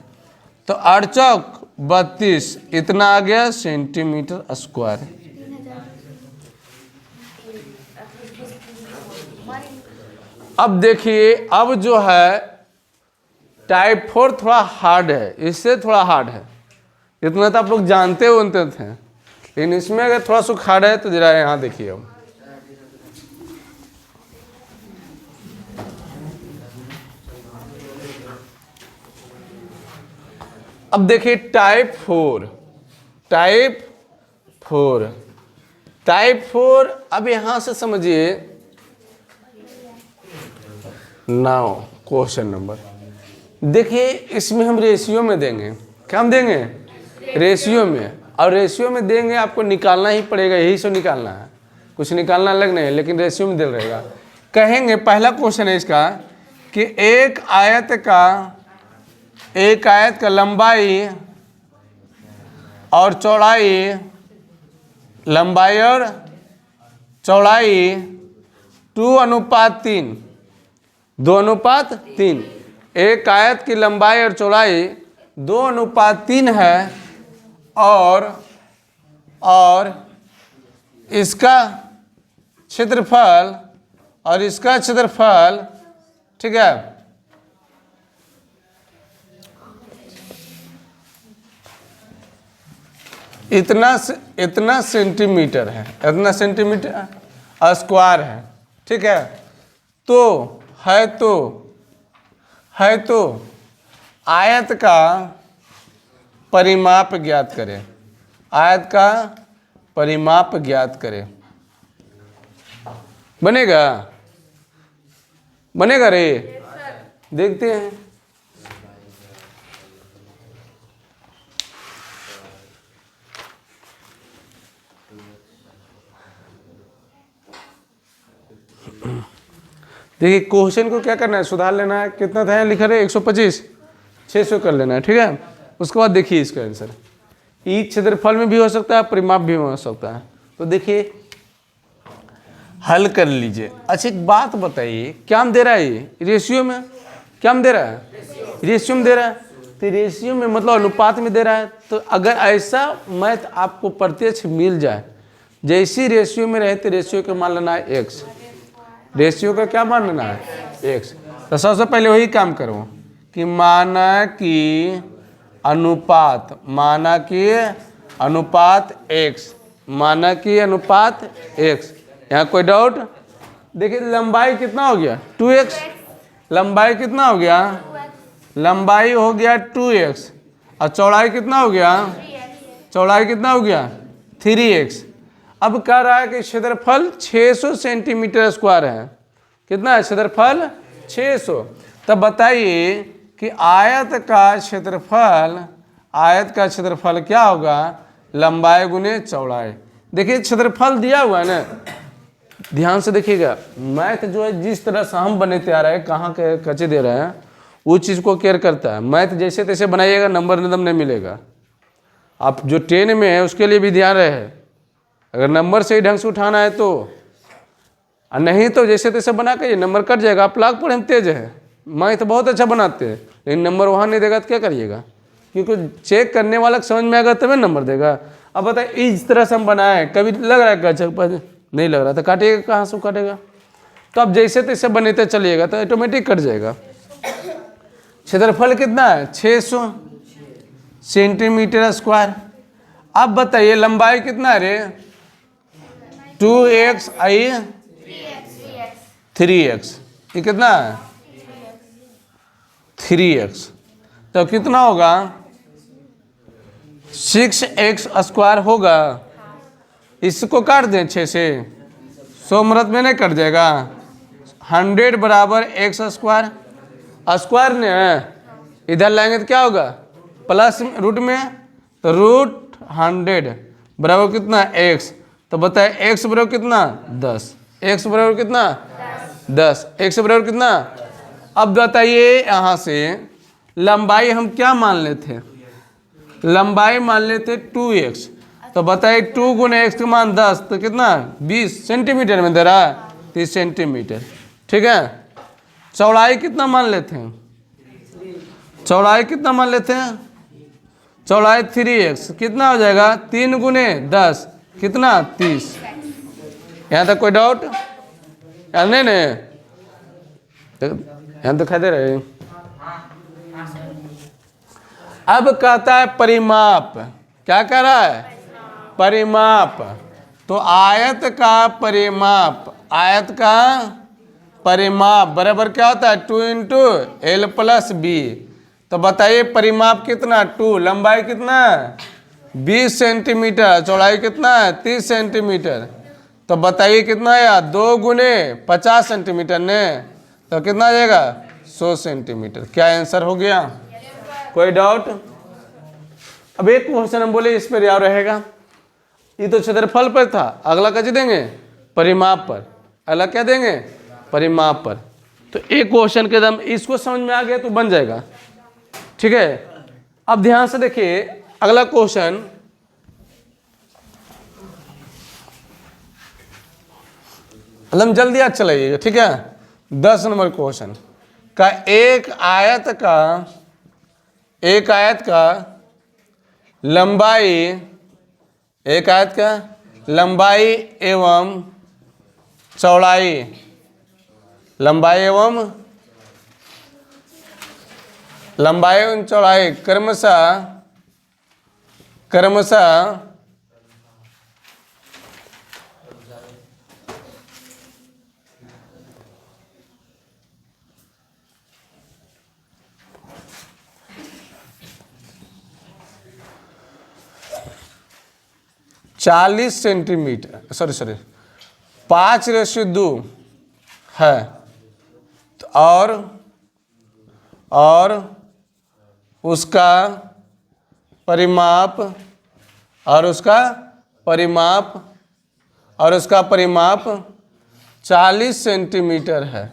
तो 8 चौक 32, इतना आ गया सेंटीमीटर स्क्वायर। अब देखिए, अब जो है टाइप 4 थोड़ा हार्ड है, इससे थोड़ा हार्ड है। इतना तो आप लोग जानते हो उनते थे, लेकिन इसमें अगर थोड़ा सा हार्ड है तो जरा यहाँ देखिए। अब देखिए टाइप 4, टाइप 4, टाइप 4। अब यहां से समझिए, नाउ क्वेश्चन नंबर, देखिए इसमें हम रेशियो में देंगे। क्या हम देंगे? रेशियो में। और रेशियो में देंगे आपको निकालना ही पड़ेगा, यही से निकालना है, कुछ निकालना अलग नहीं है, लेकिन रेशियो में दे रहेगा। कहेंगे पहला क्वेश्चन है इसका कि एक आयत का लंबाई और चौड़ाई, लंबाई और चौड़ाई 2:3, 2:3। एक आयत की लंबाई और चौड़ाई 2:3 है और इसका क्षेत्रफल और इसका क्षेत्रफल, ठीक है, इतना सेंटीमीटर है, इतना सेंटीमीटर स्क्वायर है, ठीक है। तो आयत का परिमाप ज्ञात करें, आयत का परिमाप ज्ञात करें। बनेगा? बनेगा रे? देखते हैं। देखिए क्वेश्चन को क्या करना है, सुधार लेना है। कितना था लिखा रहे? 125, 600 कर लेना है, ठीक है। उसके बाद देखिए इसका आंसर, ई क्षेत्रफल में भी हो सकता है, परिमाप भी हो सकता है। तो देखिए हल कर लीजिए। अच्छा एक बात बताइए, क्या हम दे रहा है ये? रेशियो में। क्या हम दे रहा है? रेशियो में दे रहा है। तो रेशियो में मतलब अनुपात में दे रहा है। तो अगर ऐसा मैथ आपको प्रत्यक्ष मिल जाए, जैसी रेशियो में रहे तो रेशियो का मान लेना है x, रेशियो का क्या मान लेना है? x। तो सबसे पहले वही काम करो कि मानकीय अनुपात, मानकीय अनुपात x, मानकीय अनुपात x। यहाँ कोई डाउट? देखिए लंबाई कितना हो गया 2x, लंबाई कितना हो गया, लंबाई हो गया 2x, और चौड़ाई कितना हो गया, चौड़ाई कितना हो गया 3x। अब कह रहा है कि क्षेत्रफल 600 सेंटीमीटर स्क्वायर है। कितना है क्षेत्रफल 600। तब बताइए कि आयत का क्षेत्रफल, आयत का क्षेत्रफल क्या होगा, लंबाई गुने चौड़ाई। देखिए क्षेत्रफल दिया हुआ है ना, ध्यान से देखिएगा। मैथ जो है जिस तरह से हम बने तैयार है, कहाँ के कच्चे दे रहे हैं, उस चीज़ को केयर करता है। मैथ जैसे तैसे बनाइएगा नंबर निदम नहीं मिलेगा। आप जो 10 में है उसके लिए भी ध्यान रहे, अगर नंबर सही ढंग से उठाना है तो, और नहीं तो जैसे तैसे बना के ये नंबर कट जाएगा। आप लाख पर हम तेज है, मैथ बहुत अच्छा बनाते हैं, लेकिन नंबर वहाँ नहीं देगा तो क्या करिएगा, क्योंकि चेक करने वाला समझ में आएगा तभी नंबर देगा। अब बताए इस तरह से हम बनाए, कभी लग रहा है अच्छा पर नहीं लग रहा तो काटेगा कहाँ से काटेगा। तो अब जैसे तैसे बनाते चलिएगा तो ऑटोमेटिक कट जाएगा। क्षेत्रफल कितना है 600 सेंटीमीटर स्क्वायर। अब बताइए लंबाई कितना है रे, 2x आई 3x, ये कितना है 3x, तो कितना होगा 6x स्क्वायर होगा। इसको काट दें 6 से, 100 मरत में नहीं कट जाएगा। 100 बराबर x स्क्वायर, स्क्वायर ने इधर लाएंगे तो क्या होगा प्लस रूट में, तो रूट 100 बराबर कितना x। तो बताए x बराबर कितना 10, x बराबर कितना 10, x बराबर कितना। अब बताइए यहाँ से लंबाई हम क्या मान लेते, लंबाई मान लेते 2x। तो बताइए 2 गुने x का मान 10, तो कितना 20 सेंटीमीटर में दे रहा है, 30 सेंटीमीटर। ठीक है, चौड़ाई कितना मान लेते हैं, चौड़ाई कितना मान लेते हैं, चौड़ाई 3x, कितना हो जाएगा 3 गुने 10 कितना 30। यहाँ तक कोई डाउट? नहीं नहीं, यहाँ दिखाई दे रहे। अब कहता है परिमाप, क्या कह रहा है परिमाप। तो आयत का परिमाप, आयत का परिमाप बराबर क्या होता है 2 इंटू एल प्लस बी। तो बताइए परिमाप कितना 2, लंबाई कितना 20 सेंटीमीटर, चौड़ाई कितना है 30 सेंटीमीटर। तो बताइए कितना आया 2 गुने 50 सेंटीमीटर ने, तो कितना आ जाएगा 100 सेंटीमीटर। क्या आंसर हो गया? कोई डाउट? अब एक क्वेश्चन हम बोले इस पर याद रहेगा, ये तो क्षेत्रफल पर था, अगला कैसे देंगे परिमाप पर, अगला क्या देंगे परिमाप पर। तो एक क्वेश्चन के दम इसको समझ में आ गया तो बन जाएगा। ठीक है, अब ध्यान से देखिए अगला क्वेश्चन, मतलब जल्दी आज चलाइएगा। ठीक है, 10 नंबर क्वेश्चन का एक आयत का लंबाई, एक आयत का लंबाई एवं चौड़ाई, लंबाई एवं चौड़ाई क्रमशः 40 सेंटीमीटर, सॉरी 5/2 है। और उसका परिमाप 40 सेंटीमीटर है।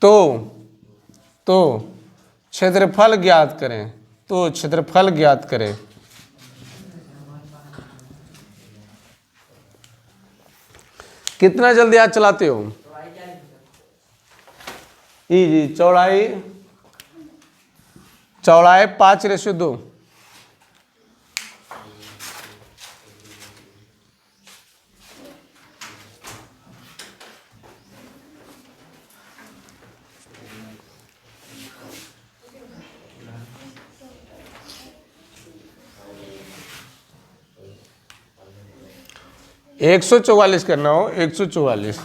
तो क्षेत्रफल ज्ञात करें। कितना जल्दी आज चलाते हो? जी चौड़ाई 5/2। 144 करना हो, 144,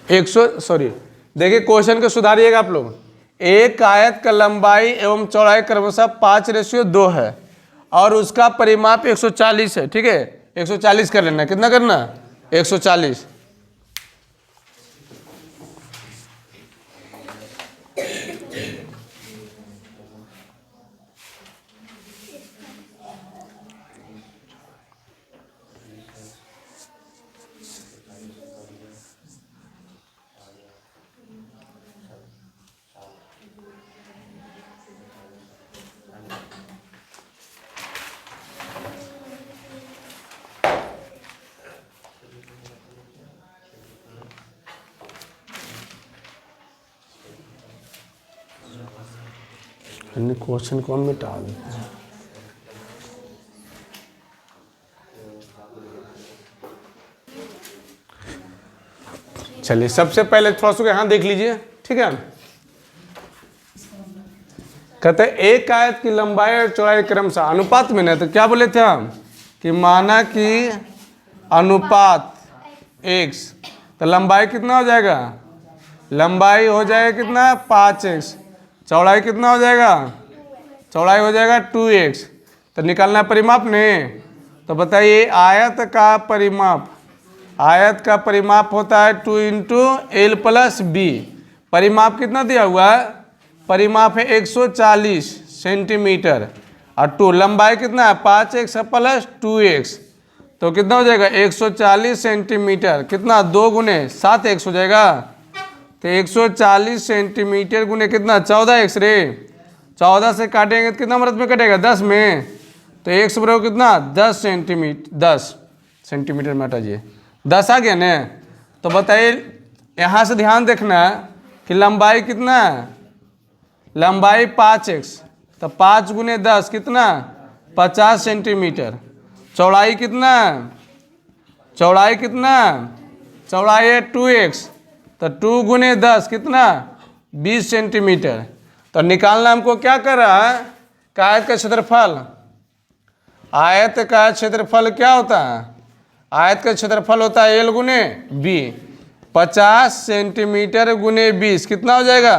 100 सॉरी, देखिए क्वेश्चन को सुधारिएगा आप लोग। एक आयत का लंबाई एवं चौड़ाई क्रमशः 5:2 है और उसका परिमाप 140 है, ठीक है। 140 कर लेना, कितना करना, 140। क्वेश्चन कौन मिटा देते हैं। चलिए सबसे पहले थोड़ा सा यहाँ देख लीजिए, ठीक है। कहते हैं एक आयत की लंबाई और चौड़ाई क्रमशः अनुपात में, ना तो क्या बोले थे हम कि माना कि अनुपात x, तो लंबाई कितना हो जाएगा, लंबाई हो जाएगा कितना 5x, चौड़ाई कितना हो जाएगा, चौड़ाई हो जाएगा 2x। तो निकालना परिमाप नहीं, तो बताइए आयत का परिमाप, आयत का परिमाप होता है 2 × L + B। परिमाप कितना दिया हुआ है, परिमाप है 140 सेंटीमीटर और 2 लंबाई कितना है 5x + 2x, तो कितना हो जाएगा 140 सेंटीमीटर, कितना 2 × 7x हो जाएगा। तो 140 सेंटीमीटर गुने कितना 14x रे, 14 से काटेंगे तो कितना मदद में कटेगा 10 में, तो x बराबर कितना 10 सेंटीमीटर, 10 सेंटीमीटर में हटाइए 10 आ गया ना। तो बताइए यहाँ से ध्यान देखना कि लंबाई कितना है, लंबाई 5x, तो 5 × 10 कितना 50 सेंटीमीटर, चौड़ाई कितना, चौड़ाई कितना, चौड़ाई है 2x, तो 2 × 10 कितना 20 सेंटीमीटर। तो निकालना हमको क्या कर रहा है, आयत का क्षेत्रफल, आयत का क्षेत्रफल क्या होता है, आयत का क्षेत्रफल होता है L × B, 50 सेंटीमीटर × 20 कितना हो जाएगा,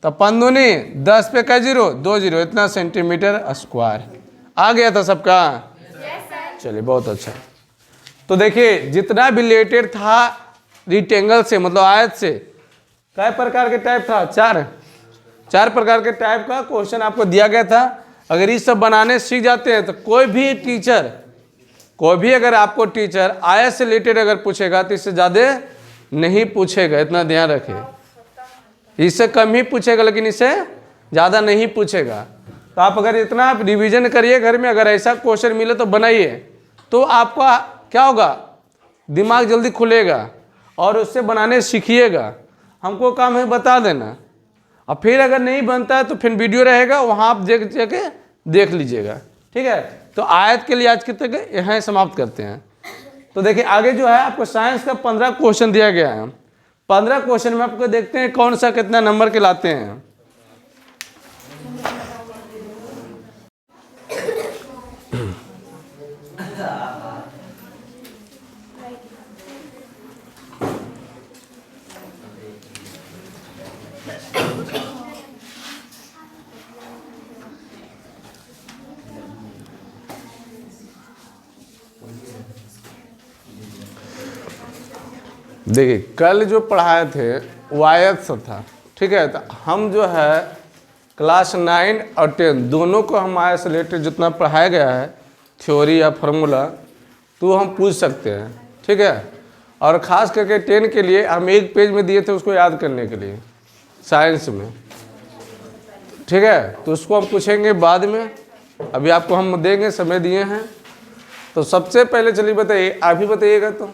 तो 5 दूनी 10 पे का 0 2 0, इतना सेंटीमीटर स्क्वायर। आ गया था सबका, चलिए बहुत अच्छा। तो देखिए जितना भी रिलेटेड था रिक्टेंगल से, मतलब आयत से, कई प्रकार के टाइप था, 4 प्रकार के टाइप का क्वेश्चन आपको दिया गया था। अगर ये सब बनाने सीख जाते हैं तो कोई भी टीचर, कोई भी अगर आपको टीचर आयत से रिलेटेड अगर पूछेगा तो इससे ज़्यादा नहीं पूछेगा, इतना ध्यान रखिए। इससे कम ही पूछेगा लेकिन इससे ज़्यादा नहीं पूछेगा। तो आप अगर इतना रिवीजन करिए घर में, अगर ऐसा क्वेश्चन मिले तो बनाइए, तो आपका क्या होगा, दिमाग जल्दी खुलेगा और उससे बनाने सीखिएगा। हमको काम है बता देना, और फिर अगर नहीं बनता है तो फिर वीडियो रहेगा, वहाँ आप देख लीजिएगा, ठीक है। तो आयत के लिए आज कितने के यहाँ समाप्त करते हैं। तो देखिए आगे जो है आपको साइंस का 15 क्वेश्चन दिया गया है। 15 क्वेश्चन में आपको देखते हैं कौन सा कितना नंबर के लाते हैं। देखिए कल जो पढ़ाए थे वो आयत से था, ठीक है। तो हम जो है क्लास 9 और 10 दोनों को हम आयत से रिलेटेड जितना पढ़ाया गया है थ्योरी या फार्मूला, तो हम पूछ सकते हैं, ठीक है। और ख़ास करके 10 के लिए हम एक पेज में दिए थे उसको याद करने के लिए साइंस में, ठीक है। तो उसको हम पूछेंगे बाद में, अभी आपको हम देंगे, समय दिए हैं। तो सबसे पहले चलिए बताइए, आप ही बताइएगा। तो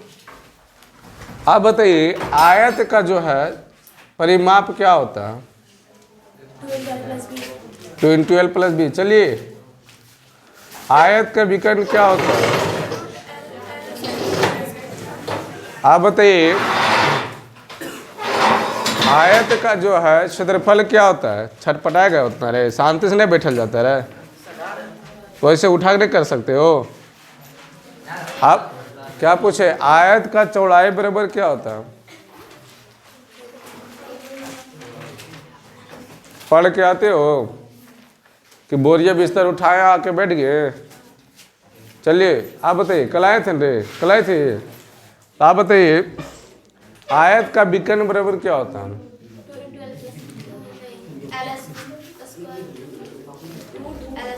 आप बताइए आयत का जो है परिमाप क्या होता है, 2 × L + B। चलिए आयत का विकर्ण क्या होता है, आप बताइए आयत का जो है क्षेत्रफल क्या होता है। छटपटाएगा उतना रे, शांति से नहीं बैठल जाता रे, तो ऐसे उठा के नहीं कर सकते हो आप। क्या पूछे? आयत का चौड़ाई बराबर क्या होता है? पढ़ के आते हो कि बोरिया बिस्तर उठाया आके बैठ गए? चलिए आप बताइए, कल आए थे रे, कल आए थे? आप बताइए आयत का विकर्ण बराबर क्या होता है?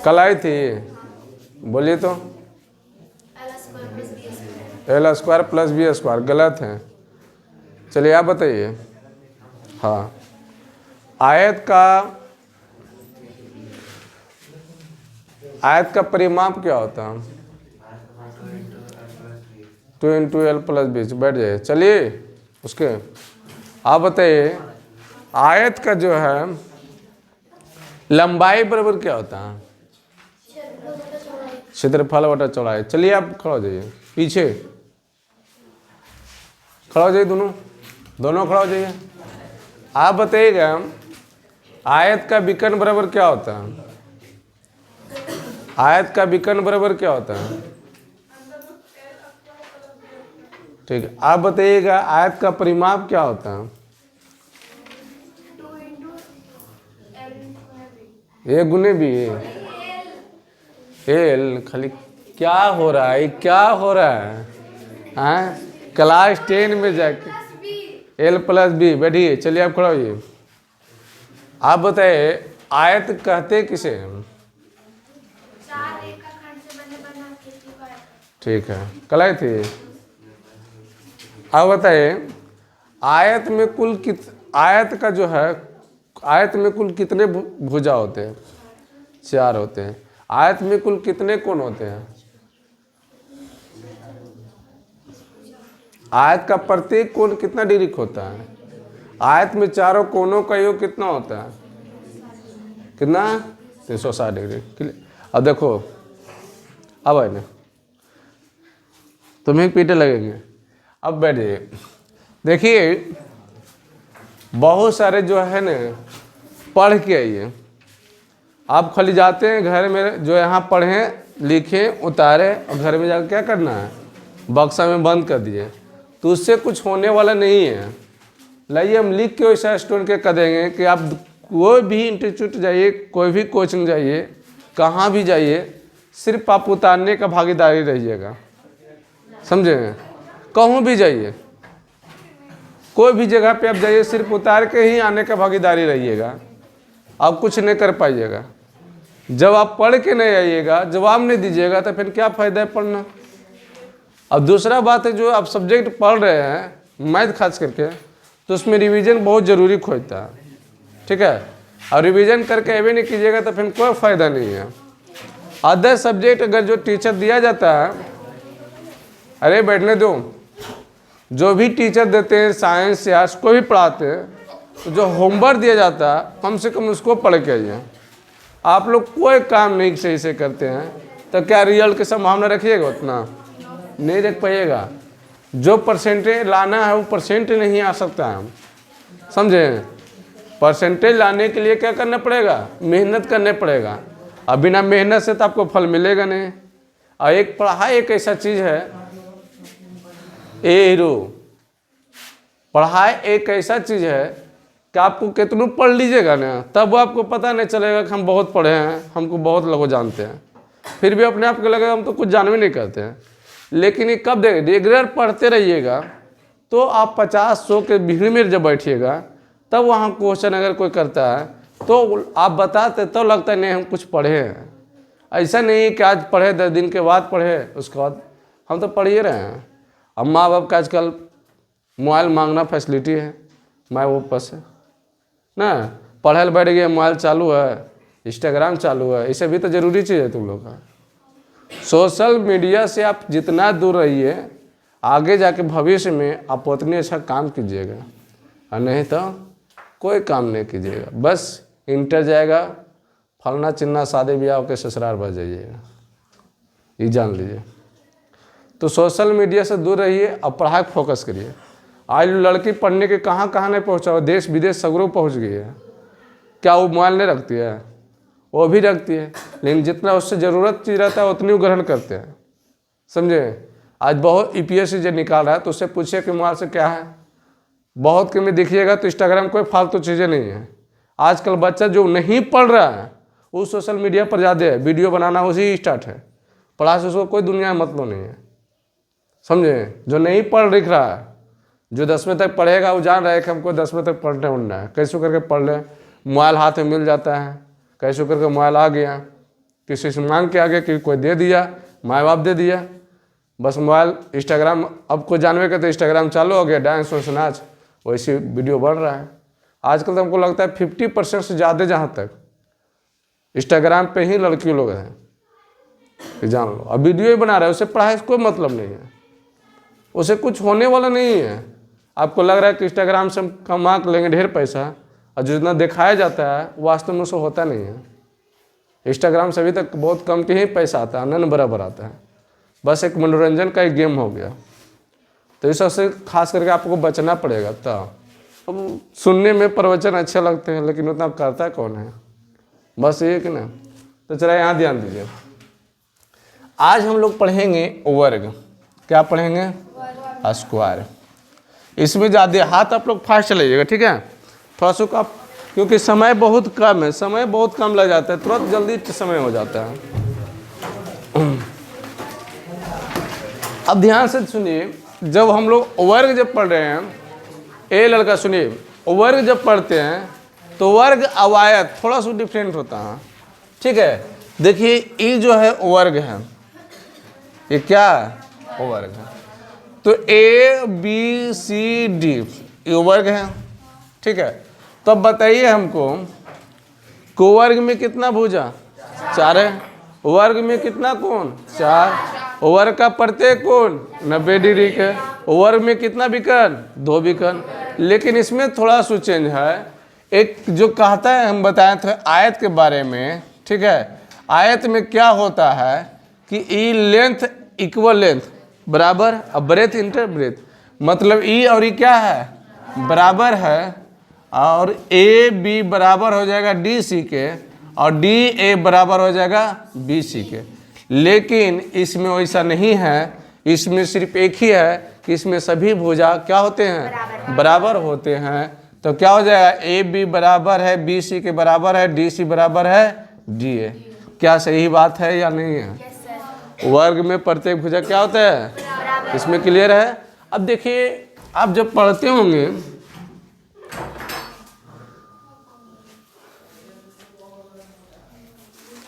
कल आई थी, बोलिए तो। L square plus B square, गलत है। चलिए आप बताइए। हाँ, आयत का परिमाप क्या होता है? 2 इंटू एल प्लस बी। बैठ जाइए। चलिए उसके आप बताइए आयत का जो है लंबाई बराबर क्या होता है? क्षेत्रफल बटा चौड़ाई। चलिए आप खड़ा हो जाइए, पीछे खड़ा हो जाइए, दोनों खड़ा हो जाइए। आप बताइएगा आयत का विकर्ण बराबर क्या होता है? आयत का विकर्ण बराबर क्या होता है? ठीक है, आप बताइएगा आयत का परिमाप क्या होता है? ए गुने बी। एल खाली क्या हो रहा है, क्या हो रहा है? हाँ, क्लास 10 में जाके एल प्लस बी। बैठिए, चलिए आप खड़ा होइए। आप बताइए आयत कहते किसे? ठीक है, कल आए थे। आप बताइए आयत में आयत का जो है, आयत में कुल कितने भुजा होते हैं? 4 होते हैं। आयत में कुल कितने कोण होते हैं? आयत का प्रत्येक कोण कितना डिग्री का होता है? आयत में चारों कोणों का योग कितना होता है? कितना? 360 डिग्री। अब देखो, अब आए ना, तुम्हें पीटे लगेंगे। अब बैठ जाइए। देखिए बहुत सारे जो है ना पढ़ के आइए। आप खाली जाते हैं घर में, जो यहाँ पढ़ें लिखें उतारें और घर में जाकर क्या करना है? बक्सा में बंद कर दिए। तो उससे कुछ होने वाला नहीं है। लाइए हम लिख के वैसा स्टूडेंट के कर देंगे कि आप कोई भी इंस्टीट्यूट जाइए, कोई भी कोचिंग जाइए, कहाँ भी जाइए, सिर्फ आप उतारने का भागीदारी रहिएगा। समझे? कहूँ भी जाइए, कोई भी जगह पे आप जाइए, सिर्फ उतार के ही आने का भागीदारी रहिएगा। आप कुछ नहीं कर पाइएगा। जब आप पढ़ के नहीं आइएगा, जवाब नहीं दीजिएगा, तो फिर क्या फ़ायदा है पढ़ना? अब दूसरा बात है, जो आप सब्जेक्ट पढ़ रहे हैं मैथ खास करके, तो उसमें रिवीजन बहुत ज़रूरी खोजता है। ठीक है, और रिवीजन करके अभी नहीं कीजिएगा तो फिर कोई फ़ायदा नहीं है। अदर सब्जेक्ट अगर जो टीचर दिया जाता है, अरे बैठने दो, जो भी टीचर देते हैं साइंस या आर्ट्स कोई भी पढ़ाते हैं, तो जो होमवर्क दिया जाता है कम से कम उसको पढ़ के आइए। आप लोग कोई काम नहीं सही से करते हैं तो क्या रिजल्ट की संभावना रखिएगा? उतना नहीं रख पाइएगा। जो परसेंटेज लाना है वो परसेंटेज नहीं आ सकता है। समझे? परसेंटेज लाने के लिए क्या करना पड़ेगा? मेहनत करने पड़ेगा। अब बिना मेहनत से तो आपको फल मिलेगा नहीं। और एक पढ़ाई एक ऐसा चीज़ है, हीरो पढ़ाई एक ऐसा चीज़ है कि आपको कितना पढ़ लीजिएगा ना, तब आपको पता नहीं चलेगा कि हम बहुत पढ़े हैं, हमको बहुत लोग जानते हैं। फिर भी अपने आप को लगेगा हम तो कुछ जानवे नहीं करते हैं। लेकिन ये कब देखें? रेगुलर पढ़ते रहिएगा तो आप 50-100 के भीड़ में जब बैठिएगा, तब वहाँ क्वेश्चन अगर कोई करता है तो आप बताते तो लगता है नहीं हम कुछ पढ़े हैं। ऐसा नहीं कि आज पढ़े 10 दिन के बाद पढ़े, उसके बाद हम तो पढ़ ही रहे हैं। अब माँ बाप का आजकल मोबाइल मांगना फैसिलिटी है, माँ बाप पास है ना, पढ़े बैठ गए, मोबाइल चालू है, इंस्टाग्राम चालू है, इसे भी तो ज़रूरी चीज़ है तुम लोग का। सोशल मीडिया से आप जितना दूर रहिए, आगे जाके भविष्य में आप उतने अच्छा काम कीजिएगा, और नहीं तो कोई काम नहीं कीजिएगा। बस इंटर जाएगा, फलना चिन्ना शादी ब्याह के ससुराल बच जाइएगा, ये जान लीजिए। तो सोशल मीडिया से दूर रहिए और पढ़ाई पर फोकस करिए। आज लड़की पढ़ने के कहाँ कहाँ नहीं पहुँचा हो, देश विदेश सगरों पहुँच गई है। क्या वो मोबाइल नहीं रखती है? वो भी रखती है, लेकिन जितना उससे ज़रूरत चीज़ रहता है उतनी वो ग्रहण करते हैं। समझे? आज बहुत ईपीएससी जो निकाल रहा है तो उससे पूछिए कि मोबाइल से क्या है। बहुत कमी देखिएगा तो इंस्टाग्राम कोई फालतू चीज़ें नहीं है। आजकल बच्चा जो नहीं पढ़ रहा है वो सोशल मीडिया पर ज़्यादा है, वीडियो बनाना उसी स्टार्ट है। पढ़ा से उसको कोई दुनिया में मतलब नहीं है, समझे। जो नहीं पढ़ लिख रहा है, जो 10वीं तक पढ़ेगा वो जान रहा है कि हमको 10वीं तक पढ़ने उड़ना है, कैसे करके पढ़ ले। मोबाइल हाथ में मिल जाता है, कैसे करके मोबाइल आ गया, किसी से मांग के आ गया कि कोई दे दिया, माँ बाप दे दिया, बस मोबाइल इंस्टाग्राम अब कोई जानवे का तो इंस्टाग्राम चालू हो गया, डांस वांस नाच वैसी वीडियो बढ़ रहा है। आजकल तो हमको लगता है 50% से ज़्यादा जहाँ तक इंस्टाग्राम पे ही लड़की लोग हैं कि जान लो, अब वीडियो ही बना रहा है, उसे पढ़ाई से कोई मतलब नहीं है, उसे कुछ होने वाला नहीं है। आपको लग रहा है कि इंस्टाग्राम से हम कमा लेंगे ढेर पैसा, और जितना दिखाया जाता है वास्तव में उसको होता नहीं है। इंस्टाग्राम से अभी तक बहुत कम के ही पैसा आता है, न बराबर आता है, बस एक मनोरंजन का एक गेम हो गया। तो इस सबसे खास करके आपको बचना पड़ेगा। तो अब सुनने में प्रवचन अच्छे लगते हैं लेकिन उतना करता कौन है, बस ये कि ना। तो चला यहाँ ध्यान दीजिए, आज हम लोग पढ़ेंगे वर्ग। क्या पढ़ेंगे? स्क्वायर। इसमें ज़्यादा हाथ आप लोग फास्ट चलाइएगा, ठीक है। थोड़ा सा आप, क्योंकि समय बहुत कम है, समय बहुत कम लग जाता है, तुरंत जल्दी समय हो जाता है। अब ध्यान से सुनिए, जब हम लोग वर्ग जब पढ़ रहे हैं, ए लड़का सुनिए, वर्ग जब पढ़ते हैं तो वर्ग अवायद थोड़ा सा डिफरेंट होता है, ठीक है। देखिए ये जो है वर्ग है, ये क्या है? वर्ग है। तो ए बी सी डी ये वर्ग है, ठीक है। तो अब बताइए हमको को वर्ग में कितना भुजा? 4 है। वर्ग में कितना कोण? 4। वर्ग का प्रत्येक कोण 90 डिग्री के। वर्ग में कितना विकर्ण? 2 विकर्ण। लेकिन इसमें थोड़ा सा चेंज है, एक जो कहता है, हम बताए थे आयत के बारे में, ठीक है। आयत में क्या होता है कि ई लेंथ इक्वल लेंथ बराबर, अब ब्रेथ इंटर ब्रेथ, मतलब ई और ई क्या है? बराबर है, और ए बी बराबर हो जाएगा डी सी के, और डी ए बराबर हो जाएगा बी सी के। लेकिन इसमें वैसा नहीं है, इसमें सिर्फ एक ही है कि इसमें सभी भुजा क्या होते हैं? बराबर होते हैं। तो क्या हो जाएगा? ए बी बराबर है बी सी के बराबर है, डी सी बराबर है डी ए। क्या सही बात है या नहीं है? वर्ग में प्रत्येक भुजा क्या होता है? इसमें क्लियर है। अब देखिए आप जब पढ़ते होंगे,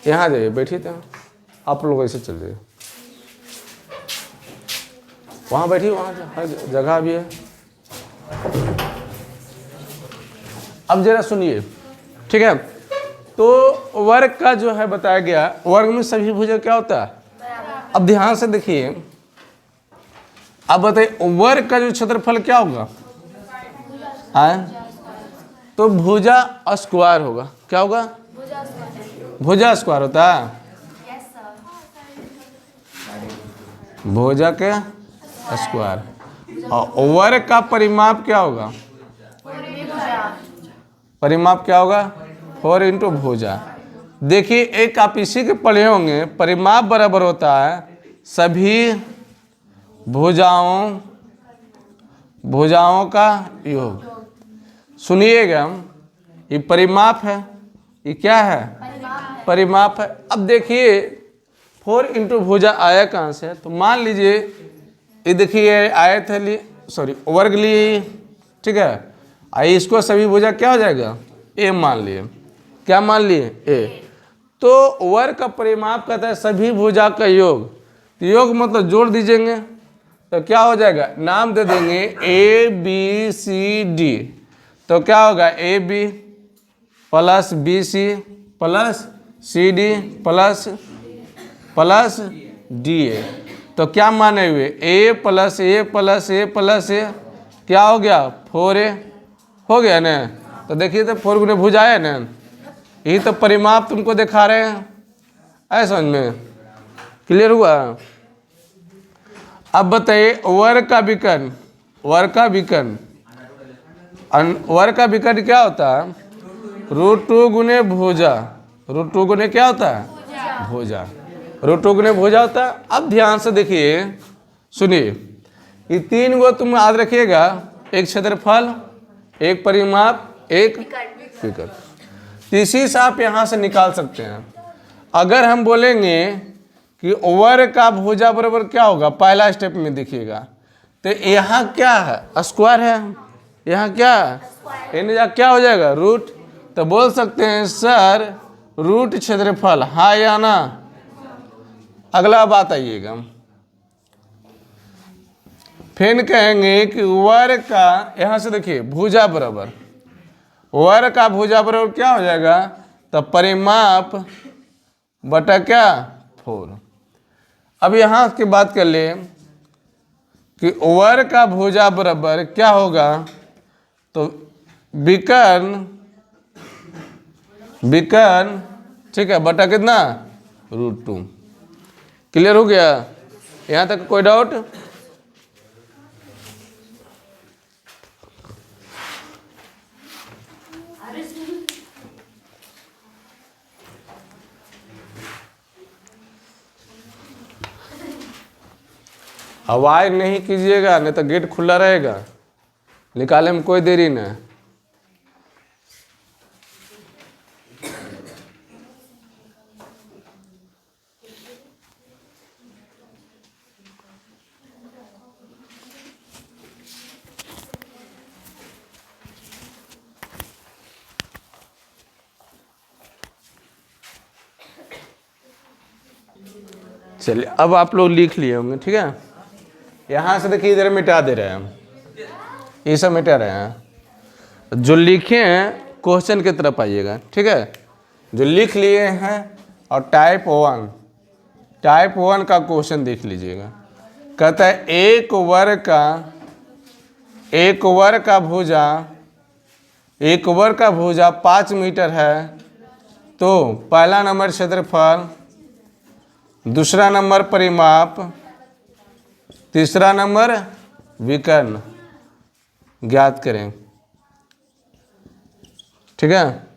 यहाँ जाइए, बैठिए, तो आप लोग ऐसे चल जाइए, वहाँ बैठिए, वहाँ जगह भी है। अब जरा सुनिए, ठीक है। तो वर्ग का जो है बताया गया, वर्ग में सभी भुजा क्या होता है? अब ध्यान से देखिए, अब बताइए वर्ग का जो क्षेत्रफल क्या होगा? तो भुजा स्क्वायर होगा। क्या होगा? भुजा स्क्वायर होता है। भुजा के स्क्वायर। और वर्ग का परिमाप क्या होगा? परिमाप क्या होगा? 4 इंटू भुजा। देखिए एक आप इसी के पढ़े होंगे, परिमाप बराबर होता है सभी भुजाओं का योग। सुनिएगा, ये परिमाप है, ये क्या है? परिमाप है। अब देखिए 4 इंटू भुजा आया कहाँ से? तो मान लीजिए ये देखिए आयत है, लिए सॉरी वर्ग लिए, ठीक है। आइए इसको सभी भुजा क्या हो जाएगा? ए मान लिए। क्या मान लिए? ए। तो वर्ग का परिमाप कहता है सभी भुजा का योग। तो योग मतलब जोड़ दीजिएंगे तो क्या हो जाएगा? नाम दे देंगे ए बी सी डी। तो क्या होगा? A B plus B C plus C D plus D A. तो क्या माने हुए? A plus A plus A plus A क्या हो गया? 4a हो गया ना। तो देखिए तो 4 गुने भुजा है ना, यही तो परिमाप तुमको दिखा रहे हैं। ऐसा समझ में क्लियर हुआ? अब बताइए वर्ग का विकर्ण। वर्ग का विकर्ण, वर्ग का विकर्ण क्या होता है? √2 गुने भुजा। √2 गुने क्या होता है? भुजा। √2 गुने भुजा होता है। अब ध्यान से देखिए, सुनिए, ये 3 गो तुम याद रखिएगा, एक क्षेत्रफल, एक परिमाप, एक विकर्ण। तीसरी से आप यहाँ से निकाल सकते हैं। अगर हम बोलेंगे कि वर्ग का भुजा बराबर क्या होगा, पहला स्टेप में देखिएगा, तो यहाँ क्या है, स्क्वायर है, यहाँ क्या है, इन क्या हो जाएगा, रूट। तो बोल सकते हैं सर रूट क्षेत्रफल, हाँ या ना। अगला बात आइएगा, फिर कहेंगे कि वर्ग का, यहाँ से देखिए भुजा बराबर, वर्ग का भुजा बराबर क्या हो जाएगा, तो परिमाप बटा क्या 4। अब यहाँ की बात कर ले कि वर्ग का भुजा बराबर क्या होगा, तो विकर्ण ठीक है बटा कितना √2। क्लियर हो गया, यहाँ तक कोई डाउट? आवाज नहीं कीजिएगा, नहीं तो गेट खुला रहेगा, निकाले में कोई देरी नहीं। चलिए, अब आप लोग लिख लिए होंगे, ठीक है। यहाँ से देखिए इधर मिटा दे रहे हैं हम, ये सब मिटा रहे हैं। जो लिखे हैं क्वेश्चन की तरफ आइएगा, ठीक है। जो लिख लिए हैं और टाइप 1 का क्वेश्चन देख लीजिएगा। कहता है एक वर्ग का भुजा 5 मीटर है, तो पहला नंबर क्षेत्रफल, दूसरा नंबर परिमाप, तीसरा नंबर विकर्ण ज्ञात करें, ठीक है।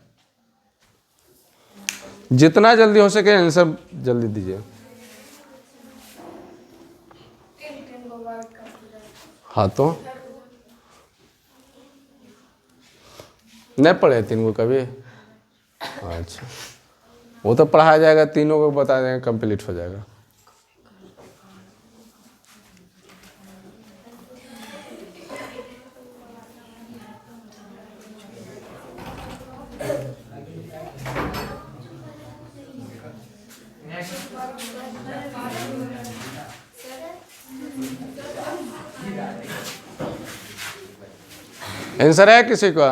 जितना जल्दी हो सके आंसर जल्दी दीजिए। हाँ तो नहीं पढ़े 3 को कभी? अच्छा, वो तो पढ़ाया जाएगा, तीनों को बता देंगे, कंप्लीट हो जाएगा। आंसर है किसी का?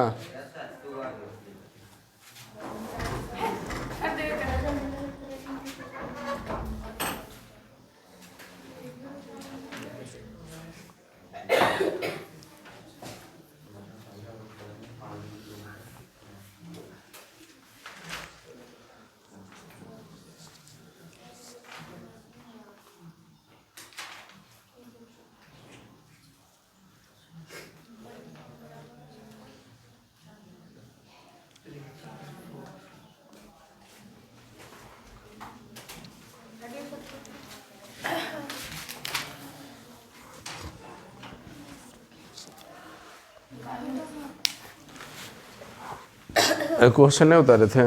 क्वेश्चन नहीं उतारे थे?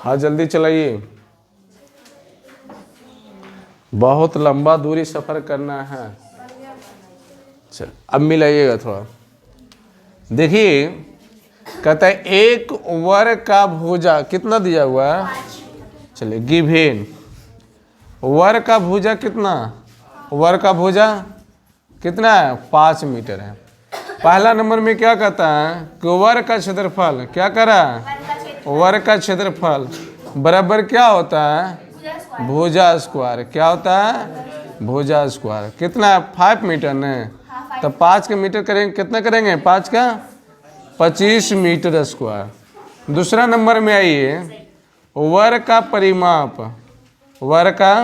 हाँ जल्दी चलाइए, बहुत लंबा दूरी सफर करना है। चल अब मिलाइएगा थोड़ा। देखिए कहता है एक वर्ग का भुजा कितना दिया हुआ है, चलिए गिवन वर्ग का भुजा कितना, वर्ग का भुजा कितना है 5 मीटर है। पहला नंबर में क्या कहता है कि वर्ग का क्षेत्रफल, क्या कह रहा है, वर्ग का क्षेत्रफल बराबर क्या होता है भुजा स्क्वायर, क्या होता है भुजा स्क्वायर। कितना है 5 मीटर ने, तो 5 का मीटर करेंगे, कितना करेंगे 5 का 25 मीटर स्क्वायर। दूसरा नंबर में आइए वर्ग का परिमाप, वर्ग का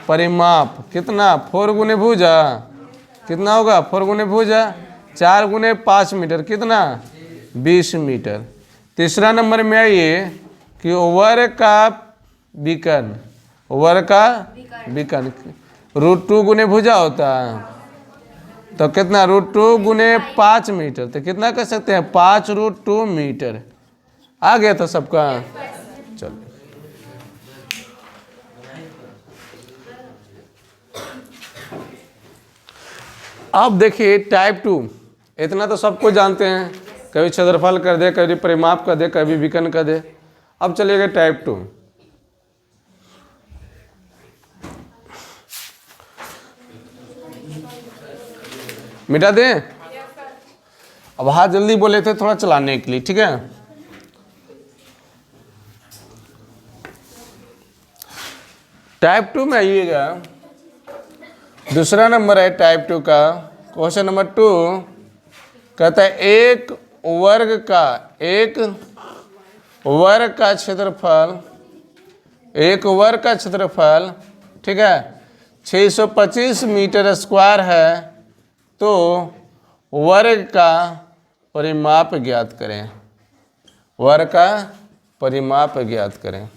परिमाप कितना 4 गुने भुजा, कितना होगा 4 गुने भुजा, 4 गुने 5 मीटर कितना 20 मीटर। तीसरा नंबर में आइए कि वर्ग का विकर्ण, वर्ग का विकर्ण √2 गुने भुजा होता है, तो कितना √2 गुने 5 मीटर, तो कितना कर सकते हैं 5√2 मीटर। आ गया था सबका। चलो अब देखिए टाइप 2, इतना तो सबको जानते हैं, कभी क्षेत्रफल कर दे, कभी परिमाप कर दे, कभी विकर्ण कर दे। अब चलिएगा टाइप 2। मिटा दें। अब हाथ जल्दी बोले थे थोड़ा चलाने के लिए, ठीक है। टाइप 2 में आइएगा, दूसरा नंबर है टाइप 2 का। क्वेश्चन नंबर 2 कहता है एक वर्ग का क्षेत्रफल, एक वर्ग का क्षेत्रफल, ठीक है, 625 मीटर स्क्वायर है, तो वर्ग का परिमाप ज्ञात करें। वर्ग का परिमाप ज्ञात करें,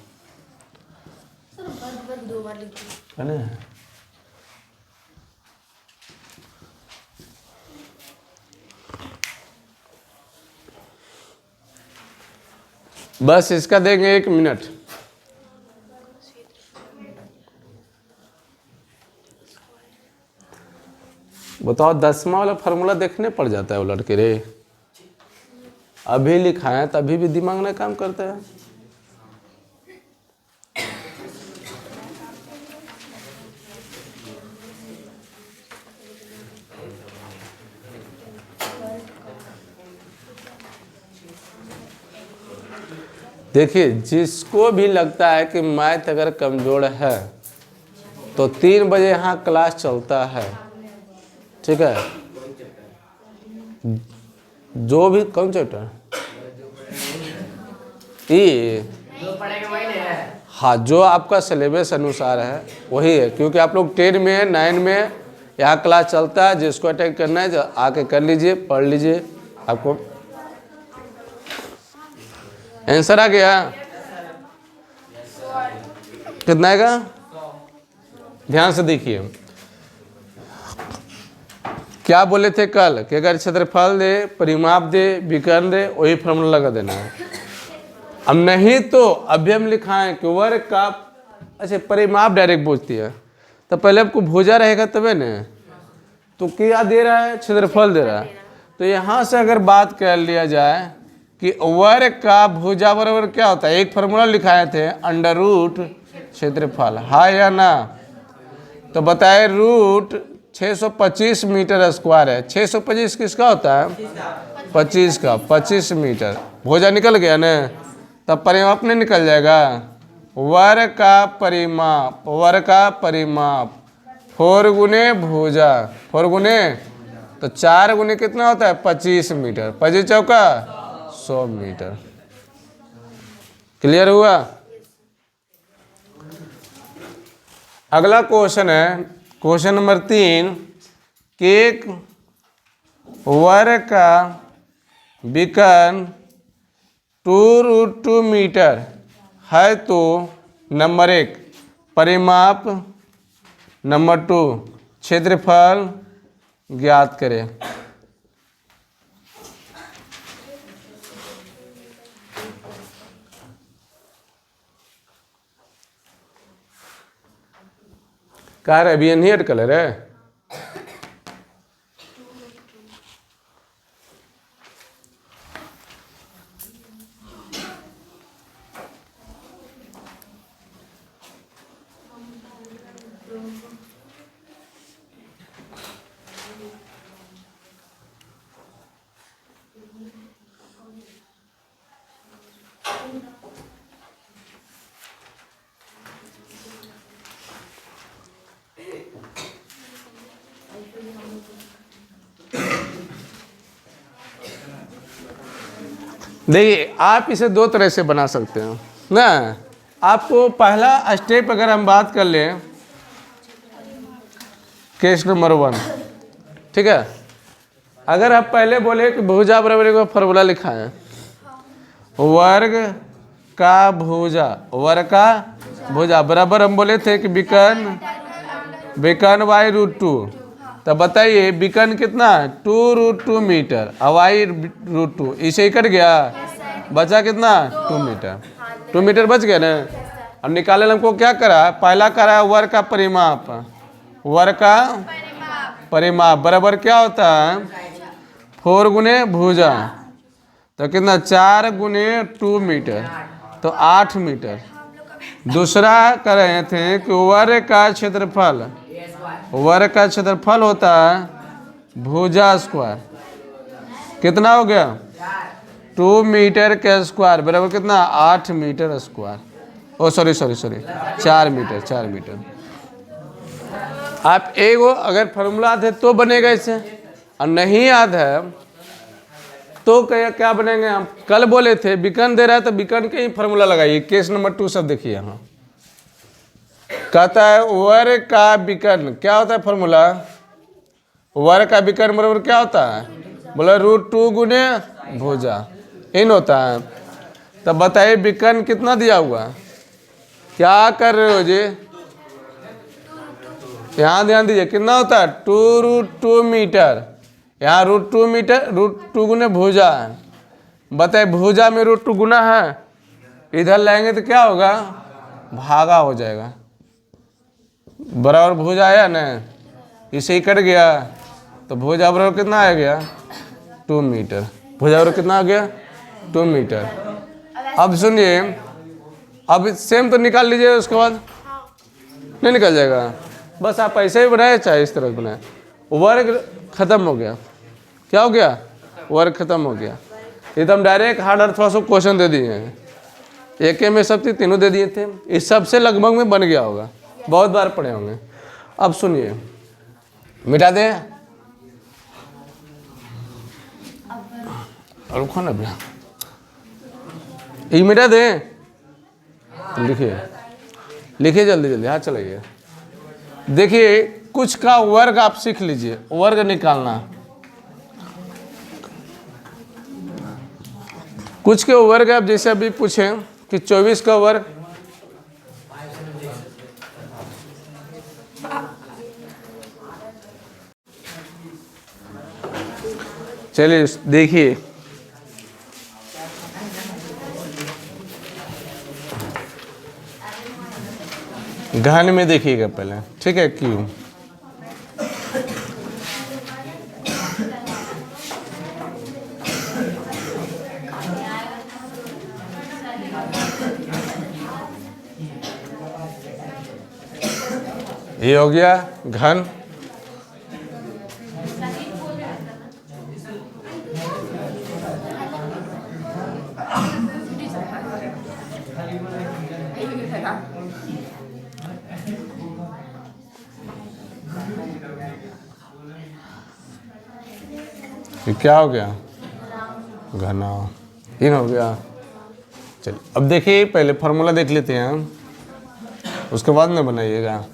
है ना। बस इसका देंगे 1 मिनट। बताओ 10वां वाला फार्मूला देखने पड़ जाता है वो लड़के रे, अभी लिखा है तभी भी दिमाग नहीं काम करता है। देखिए जिसको भी लगता है कि मैथ अगर कमज़ोर है तो 3 बजे यहाँ क्लास चलता है, ठीक है। जो भी कौन चैप्टर ये, हाँ, जो आपका सिलेबस अनुसार है वही है, क्योंकि आप लोग 10 में 9 में यहाँ क्लास चलता है। जिसको अटेंड करना है जो आके कर लीजिए, पढ़ लीजिए। आपको आंसर आ गया कितना आएगा, ध्यान से देखिए। क्या बोले थे कल कि अगर क्षेत्रफल दे, परिमाप दे, विकर्ण दे, वही फॉर्मूला लगा देना है। अब नहीं तो अभी हम लिखाएं कि वर्ग का, अच्छा परिमाप डायरेक्ट पूछती है तो पहले आपको भुजा रहेगा तबे न, तो क्या दे रहा है, क्षेत्रफल दे रहा है। तो यहाँ से अगर बात कर लिया जाए कि वर्ग का भुजा बराबर क्या होता है, एक फार्मूला लिखाए थे √ क्षेत्रफल, हाँ या ना। तो बताए रूट 625 मीटर स्क्वायर है। 625 किसका होता है, 25 का, 25 मीटर। भुजा निकल गया ना, तब परिमाप नहीं निकल जाएगा। वर्ग का परिमाप, वर्ग का परिमाप 4 गुने भुजा, 4 गुने, तो 4 गुने कितना होता है 25 मीटर, 25 चौका 100 मीटर। क्लियर हुआ। अगला क्वेश्चन है क्वेश्चन नंबर 3 कि एक वर्ग का विकर्ण 2√2 मीटर है, तो नंबर 1 परिमाप, नंबर 2 क्षेत्रफल ज्ञात करें। कह रहे अभी नहीं कलर है, देखिए आप इसे 2 तरह से बना सकते हो ना। आपको पहला स्टेप अगर हम बात कर लें, केस नंबर 1, ठीक है। अगर आप पहले बोले कि भुजा बराबर का फॉर्मूला लिखा है, वर्ग का भुजा, वर्ग का भुजा बराबर हम बोले थे कि विकर्ण विकर्ण बाई √2। तब बताइए विकर्ण कितना है 2√2 मीटर, हवाई √2, इसे कट गया, बचा कितना 2 मीटर। 2 मीटर बच गया ना। अब निकालने हमको क्या करा, पहला करा वर्ग का परिमाप, वर्ग का परिमाप बराबर क्या होता है 4 गुने भुजा, तो कितना 4 गुने 2 मीटर, तो 8 मीटर। दूसरा कर रहे थे कि वर्ग का क्षेत्रफल, वर्ग का क्षेत्रफल होता है भुजा स्क्वायर, कितना हो गया 2 मीटर के स्क्वायर बराबर कितना 8 मीटर स्क्वायर, ओ सॉरी 4 मीटर, 4 मीटर। आप एगो अगर फॉर्मूला याद है तो बनेगा इससे, और नहीं याद है तो क्या बनेंगे। हम कल बोले थे विकर्ण दे रहा है तो विकर्ण के ही फॉर्मूला लगाइए। केस नंबर 2 सब देखिए यहाँ कहता है वर्ग का विकर्ण क्या होता है फॉर्मूला, वर्ग का विकर्ण बराबर क्या होता है बोला √2 गुने भुजा, इन होता है। तब बताइए विकर्ण कितना दिया हुआ, क्या कर रहे हो जी, यहाँ ध्यान दीजिए कितना होता है 2√2 मीटर, यहाँ √2 मीटर, √2 गुने भुजा है। बताइए भुजा में √2 गुना है, इधर लाएंगे तो क्या होगा भागा हो जाएगा, बराबर भुजा आया ना, इसे ही कट गया तो भुजा बराबर कितना आ गया 2 मीटर, भुजा बराबर कितना आ गया 2 मीटर। अब सुनिए, अब सेम तो निकाल लीजिए, उसके बाद नहीं निकल जाएगा, बस आप ऐसे ही बनाए चाहे इस तरह बनाए। वर्ग खत्म हो गया, क्या हो गया वर्ग खत्म हो गया। ये तो हम डायरेक्ट हार्ड और थोड़ा सा क्वेश्चन दे दिए हैं, एक में सब चीज तीनों दे दिए थे, इस सबसे लगभग में बन गया होगा, बहुत बार पढ़े होंगे। अब सुनिए मिटा दें और खाना भी ये मिटा दें, लिखिए लिखिए जल्दी जल्दी, हाँ चलाइए। देखिए कुछ का वर्ग आप सीख लीजिए, वर्ग निकालना, कुछ के वर्ग आप जैसे अभी पूछें कि 24 का वर्ग, चलिए देखिए घन में देखिएगा पहले, ठीक है क्यों ये हो गया घन, ये क्या हो गया घना, इन हो गया। चलिए अब देखिए पहले फॉर्मूला देख लेते हैं हम, उसके बाद में बनाइएगा।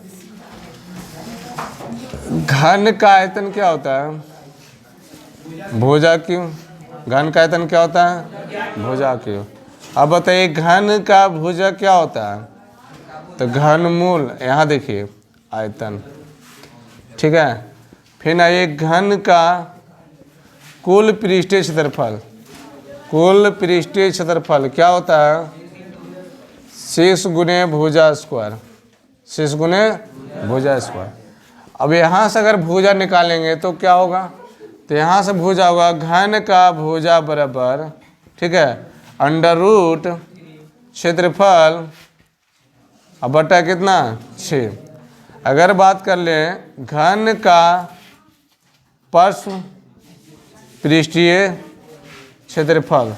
घन का आयतन क्या होता है भुजा क्यों, घन का आयतन क्या होता है भुजा क्यों। अब बताइए घन का भुजा क्या होता है, तो घनमूल, यहाँ देखिए आयतन, ठीक है। फिर आइए घन का कुल पृष्ठीय क्षेत्रफल, कुल पृष्ठीय क्षेत्रफल क्या होता है 6 गुने भुजा स्क्वायर, 6 गुने भुजा स्क्वायर। अब यहाँ से अगर भुजा निकालेंगे तो क्या होगा, तो यहाँ से भुजा होगा घन का भुजा बराबर, ठीक है, अंडर रूट क्षेत्रफल अब बटा कितना 6। अगर बात कर लें घन का पार्श्व पृष्ठीय क्षेत्रफल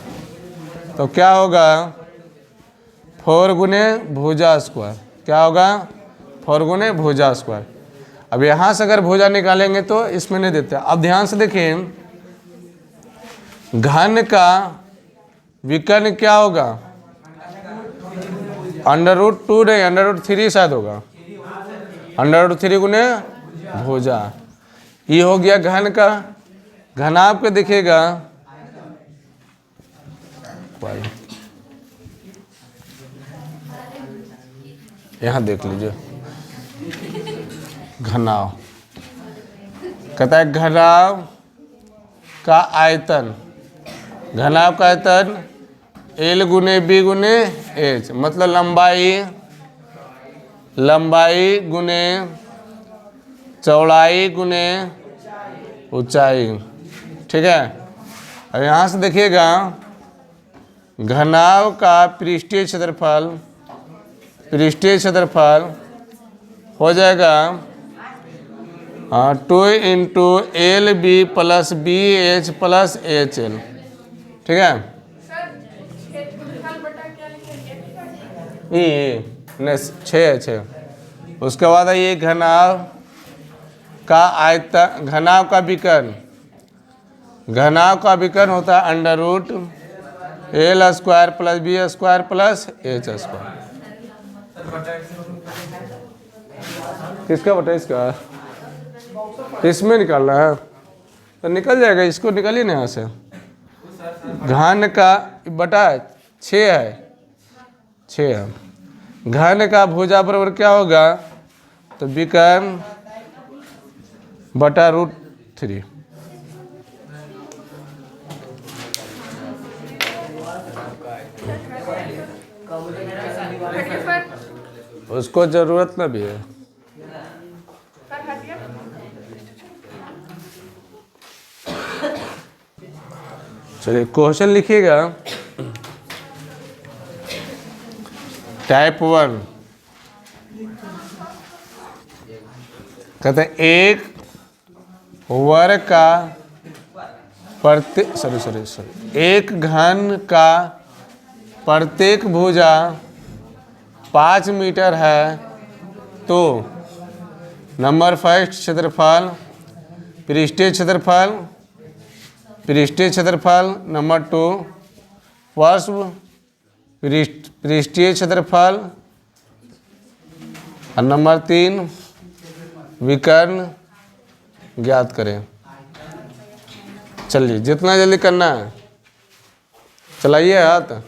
तो क्या होगा 4 गुने भुजा स्क्वायर, क्या होगा 4 गुने भुजा स्क्वायर। अब यहाँ से अगर भुजा निकालेंगे तो इसमें नहीं देते। अब ध्यान से देखिए घन का विकर्ण क्या होगा अंडर रूट 2 नहीं अंडर रूट 3 शायद होगा, अंडर रूट 3 गुने भुजा। ये हो गया घन का, घन आपको दिखेगा यहाँ देख लीजिए घनाव। कहता है घनाव का आयतन, घनाव का आयतन L गुने B गुने H, मतलब लंबाई गुने चौड़ाई गुने ऊंचाई। ठीक है। और यहाँ से देखिएगा घनाव का पृष्ठीय क्षेत्रफल हो जाएगा 2 into LB plus BH plus HL। ठीक है। नहीं 6। उसके बाद है ये घनाव का आयतन, घनाव का विकर्ण होता है under root L square plus B square plus H square. किसका बटा इसका? इसमें निकालना है तो निकल जाएगा, इसको निकालिए ना यहाँ से। घन का बटा 6 है। घन का भुजा बराबर क्या होगा? तो विकर्ण बटा √3। उसको जरूरत ना भी है। चलिए क्वेश्चन लिखिएगा। टाइप 1 कहते हैं एक वर्ग का एक घन का प्रत्येक भुजा 5 मीटर है तो नंबर फर्स्ट क्षेत्रफल, पृष्ठीय क्षेत्रफल, नंबर 2 पार्श्व पृष्ठीय क्षेत्रफल और नंबर 3 विकर्ण ज्ञात करें। चलिए जितना जल्दी करना है चलाइए हाथ।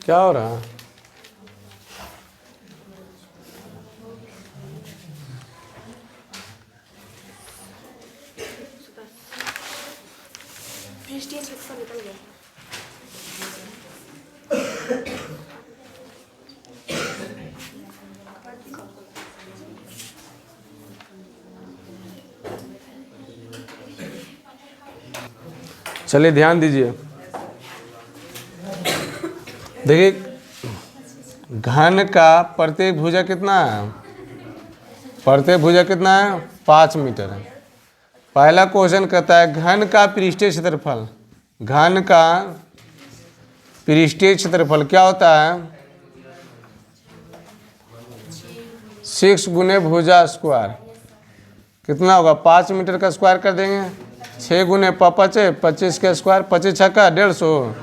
क्या हो रहा है? चलिए ध्यान दीजिए। देखिए घन का प्रत्येक भुजा कितना है? प्रत्येक भुजा कितना है? 5 मीटर है। पहला क्वेश्चन कहता है घन का पृष्ठीय क्षेत्रफल। घन का पृष्ठीय क्षेत्रफल क्या होता है? 6 गुने भुजा स्क्वायर कितना होगा? 5 मीटर का स्क्वायर कर देंगे। 6 गुने 5 25 का स्क्वायर, 25 छक्का 150।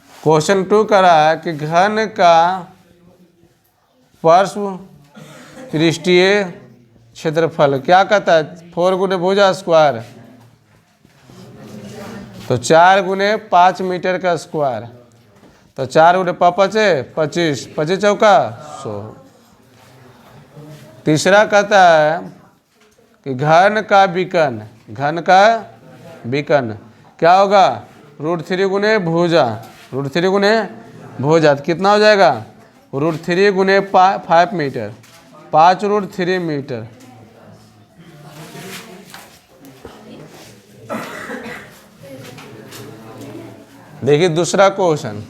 क्वेश्चन 2 कह रहा है कि घन का पार्श्व पृष्ठीय क्षेत्रफल क्या कहता है 4 गुने भुजा स्क्वायर, तो 4 गुने 5 मीटर का स्क्वायर, तो 4 गुने 5 25, 25 चौका 100। तीसरा कहता है कि घन का विकर्ण, घन का विकर्ण क्या होगा √3 गुने भुजा, √3 गुने भुजा, तो कितना हो जाएगा √3 गुने 5 मीटर, 5√3 मीटर। देखिए दूसरा क्वेश्चन,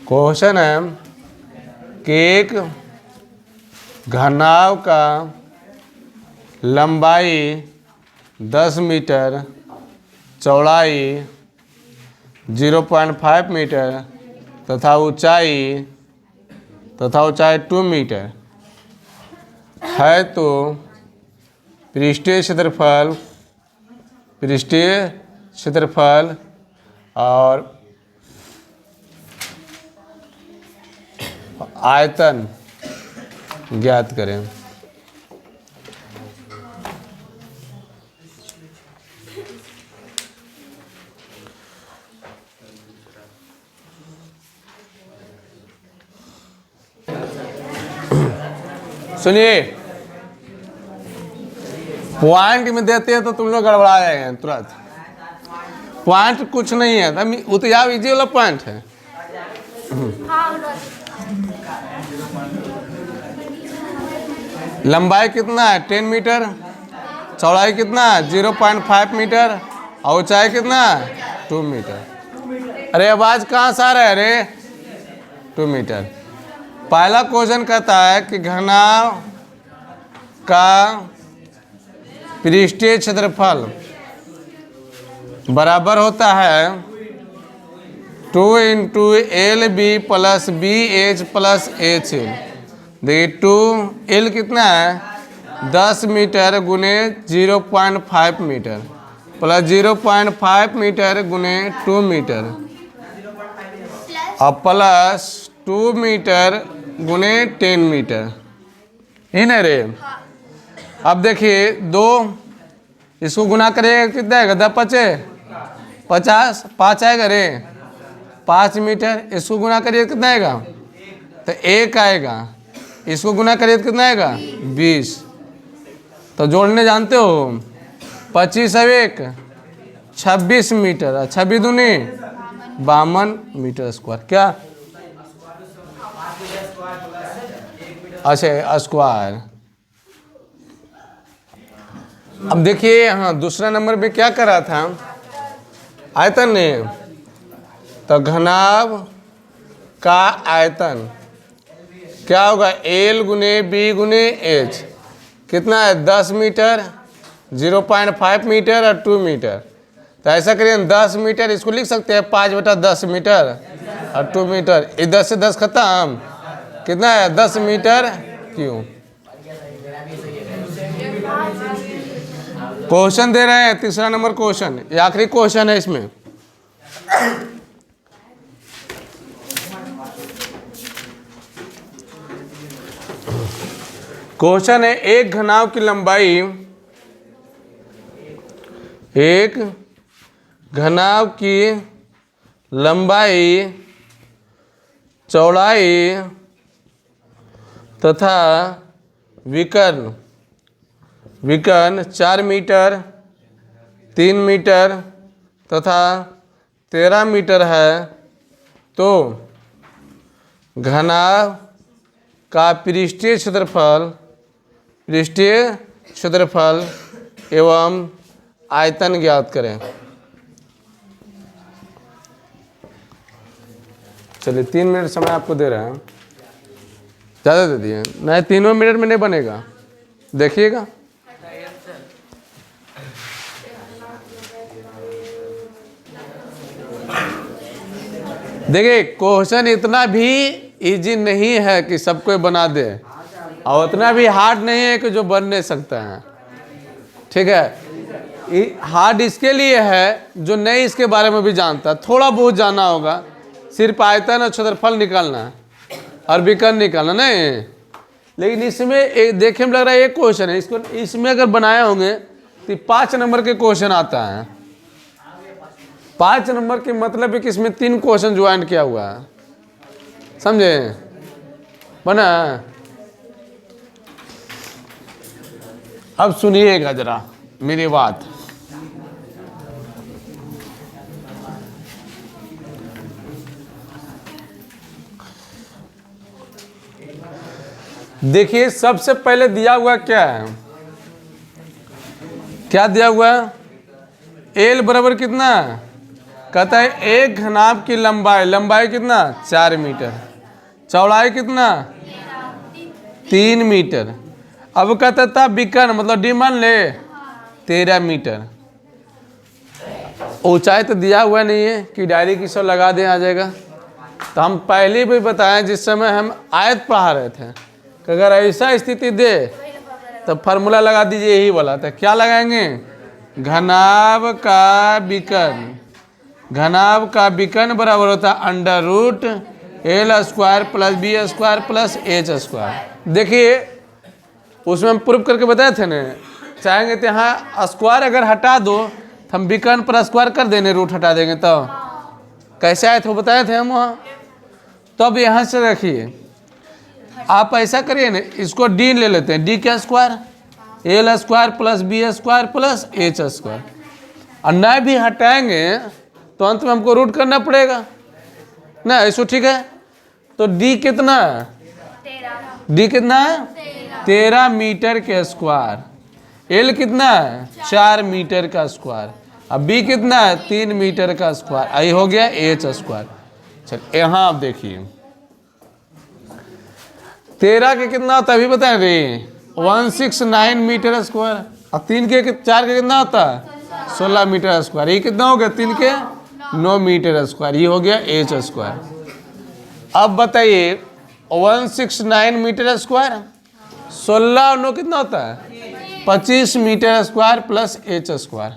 क्वेश्चन है कि एक घनाभ का लंबाई 10 मीटर, चौड़ाई 0.5 मीटर तथा ऊंचाई 2 मीटर है, तो पृष्ठीय क्षेत्रफल और आयतन ज्ञात करें। सुनिए, पॉइंट में देते हैं तो तुम लोग गड़बड़ा जाएंगे तुरंत। पॉइंट कुछ नहीं है, वो तो यार इजी वाला पॉइंट है। लंबाई कितना है 10 मीटर, चौड़ाई कितना 0.5 मीटर और ऊंचाई कितना 2 मीटर। अरे आवाज कहाँ से आ रहा है? अरे 2 मीटर। पहला क्वेश्चन कहता है कि घनाभ का पृष्ठीय क्षेत्रफल बराबर होता है 2 × LB + BH + HL। देखिए 2L कितना है 10 मीटर गुने 0.5 मीटर प्लस 0.5 मीटर गुने 2 मीटर और प्लस 2 मीटर गुने 10 मीटर, ही ना रे। अब देखिए 2 इसको गुना करेगा कितना आएगा 10 × 5 = 50, 5 आएगा रे 5 मीटर। इसको गुना करिए कितना आएगा तो 1 आएगा, इसको गुना करिए तो कितना आएगा 20। तो जोड़ने जानते हो 25 और 1 26 मीटर, 26 दूनी 52 मीटर स्क्वायर। क्या अच्छा स्क्वायर। अब देखिए हाँ दूसरा नंबर पे क्या कर रहा था आयतन ने, तो घनाभ का आयतन क्या होगा L गुने B गुने H, कितना है 10 मीटर, 0.5 मीटर और 2 मीटर। तो ऐसा करिए 10 मीटर इसको लिख सकते हैं 5/10 मीटर और 2 मीटर, ये 10 से 10 खत्म, कितना है 10 मीटर क्यों। क्वेश्चन दे रहे हैं तीसरा नंबर क्वेश्चन, ये आखिरी क्वेश्चन है इसमें। क्वेश्चन है एक घनाभ की लंबाई, एक घनाभ की लंबाई, चौड़ाई तथा विकर्ण 4 मीटर, 3 मीटर तथा 13 मीटर है, तो घनाभ का पृष्ठीय क्षेत्रफल एवं आयतन ज्ञात करें। चलिए 3 मिनट समय आपको दे रहे हैं, ज़्यादा दे दिए नहीं, 3 मिनट में नहीं बनेगा, देखिएगा। देखिए क्वेश्चन इतना भी इजी नहीं है कि सबको बना दे, और उतना भी हार्ड नहीं है कि जो बन नहीं सकता है, ठीक है। हार्ड इसके लिए है जो नहीं इसके बारे में भी जानता, थोड़ा बहुत जाना होगा, सिर्फ आयतन और क्षेत्रफल निकालना है और विकर्ण निकालना नहीं। लेकिन इसमें एक देखने में लग रहा है एक क्वेश्चन है, इसको इसमें अगर बनाए होंगे तो 5 नंबर के क्वेश्चन आता है। 5 नंबर के मतलब है कि इसमें 3 क्वेश्चन ज्वाइन किया हुआ है, समझे? बना? अब सुनिएगा जरा मेरी बात। देखिए सबसे पहले दिया हुआ क्या है, क्या दिया हुआ है? एल बराबर कितना? कहता है एक घनाभ की लंबाई, लंबाई कितना? 4 मीटर, चौड़ाई कितना? 3 मीटर। अब कहता था विकर्ण मतलब डी मान ले 13 मीटर। ऊंचाई तो दिया हुआ नहीं है कि डायरेक्ट इस लगा दें आ जाएगा। तो हम पहले भी बताएं जिस समय हम आयत पढ़ा रहे थे कि अगर ऐसा स्थिति दे तो फार्मूला लगा दीजिए यही वाला। तो क्या लगाएंगे? घनाभ का विकर्ण, घनाभ का विकर्ण बराबर होता है under root L square plus B square plus H square. देखिए उसमें हम प्रूफ करके बताए थे ना, चाहेंगे तो यहाँ स्क्वायर अगर हटा दो तो हम विकर्ण पर स्क्वायर कर देंगे, रूट हटा देंगे तो कैसे आए थे बताए थे हम वहाँ। तो अब यहाँ से रखिए, आप ऐसा करिए ना, इसको डी ले लेते हैं, डी का square L square plus B square plus H square, और न भी हटाएंगे तो अंत में हमको रूट करना पड़ेगा ना, ऐसा ठीक है। तो डी कितना? डी कितना? 13 मीटर के स्क्वायर। एल कितना? 4 मीटर का स्क्वायर। अब बी कितना? 3 मीटर का स्क्वायर। आई हो गया एच स्क्वायर। चल यहाँ आप देखिए 13 के कितना होता है अभी बताए रे? 169 मीटर स्क्वायर। और 3 के 4 के कितना होता है? 16 मीटर स्क्वायर। ये कितना हो गया? 3 के 9 मीटर स्क्वायर। ये हो गया एच स्क्वायर। अब बताइए 169 मीटर स्क्वायर 16 और 9 कितना होता है? 25 metre square plus H square.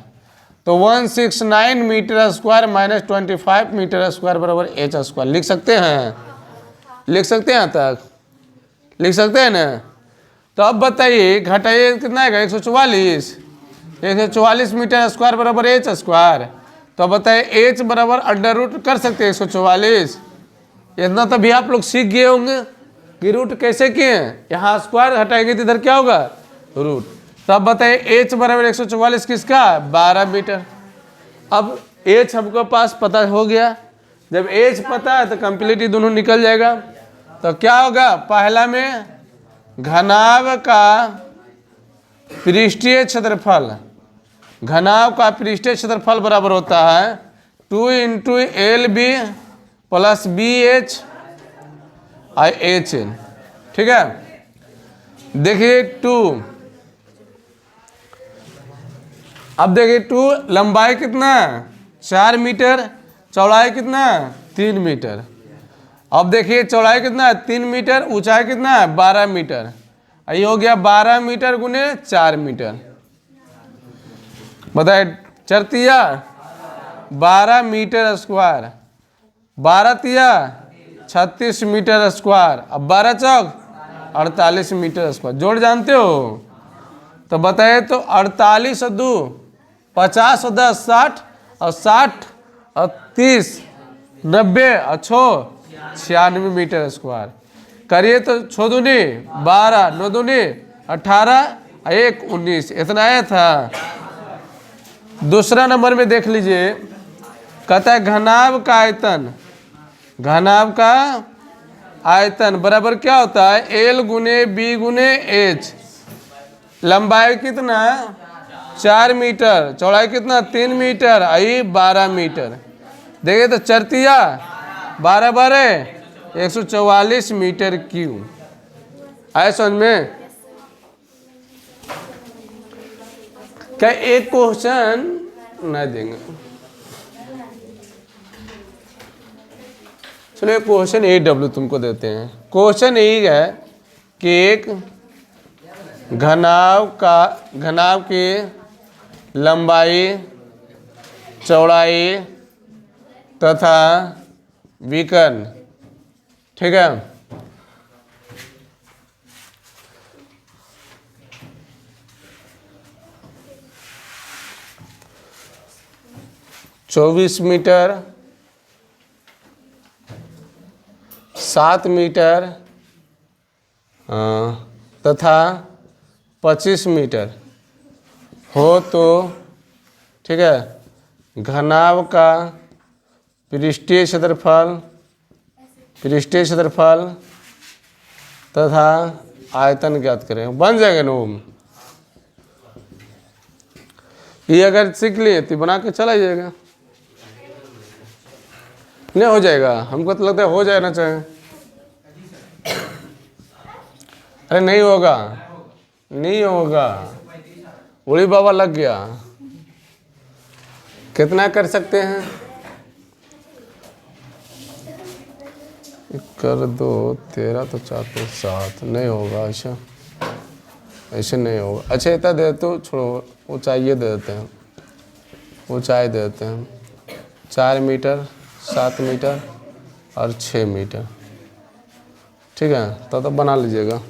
तो 169 metre square minus 25 metre square बराबर एच स्क्वायर। लिख सकते हैं? लिख सकते हैं? यहाँ तक लिख सकते हैं ना? तो अब बताइए घटाइए कितना आएगा? 144। 144 मीटर स्क्वायर बराबर एच स्क्वायर। तो अब बताइए एच बराबर अंडर रूट कर सकते हैं 144। इतना तभी आप लोग सीख गए होंगे कि रूट कैसे किए हैं। यहाँ स्क्वायर हटाएंगे तो इधर क्या होगा? रूट। तो अब बताइए एच बराबर 144 किसका? 12 मीटर। अब एच हमको पास पता हो गया। जब एच पता है तो कंप्लीट दोनों निकल जाएगा। तो क्या होगा? पहला में घनाभ का पृष्ठीय क्षेत्रफल, घनाभ का पृष्ठीय क्षेत्रफल बराबर होता है 2 into L B plus B H आई एच एल। ठीक है, देखिए 2। अब देखिए 2 लंबाई कितना? 4 मीटर, चौड़ाई कितना? 3 मीटर। अब देखिए चौड़ाई कितना है? 3 मीटर, ऊंचाई कितना है? 12 मीटर। ये हो गया 12 मीटर गुने 4 मीटर। बताए चरतिया 12 मीटर स्क्वायर, 12 तिया 36 मीटर स्क्वायर। अब 12 चौक 48 मीटर स्क्वायर। जोड़ जानते हो? तो बताए तो 48 और 2 50 और 10 60 और 60 और 30 90 और 6 96 मीटर स्क्वायर। करिए तो 6 दूनी 12 9 दूनी 18 1 19 इतना आया था। दूसरा नंबर में देख लीजिए, कहता है घनाभ का आयतन, घनाभ का आयतन बराबर क्या होता है? एल गुने बी गुने एच। लंबाई कितना? 4 मीटर, चौड़ाई कितना? 3 मीटर, आई 12 मीटर। देखिए तो चरतिया 12 12 144 मीटर क्यूब। आए समझ में? क्या एक क्वेश्चन नहीं देंगे? चलो क्वेश्चन AW तुमको देते हैं। क्वेश्चन यही है कि एक घनाभ के लंबाई, चौड़ाई तथा विकर्ण। ठीक है, चौबीस मीटर, 7 मीटर तथा 25 मीटर हो तो, ठीक है, घनाभ का पृष्ठीय क्षेत्रफल तथा आयतन ज्ञात करें। बन जाएगा ना वो। ये अगर सीख लिए तो बना के चला जाएगा, नहीं हो जाएगा। हमको तो लगता है हो जाना चाहिए। अरे नहीं होगा, नहीं होगा, उड़ी बाबा लग गया। कितना कर सकते हैं? कर दो 13 तो 4 तो 7, नहीं होगा ऐसा, ऐसे नहीं होगा। अच्छा इतना दे तो छोड़ो, ऊंचाई दे देते हैं, ऊंचाई दे देते हैं 4 मीटर, 7 मीटर और 6 मीटर। ठीक है, तो बना लीजिएगा।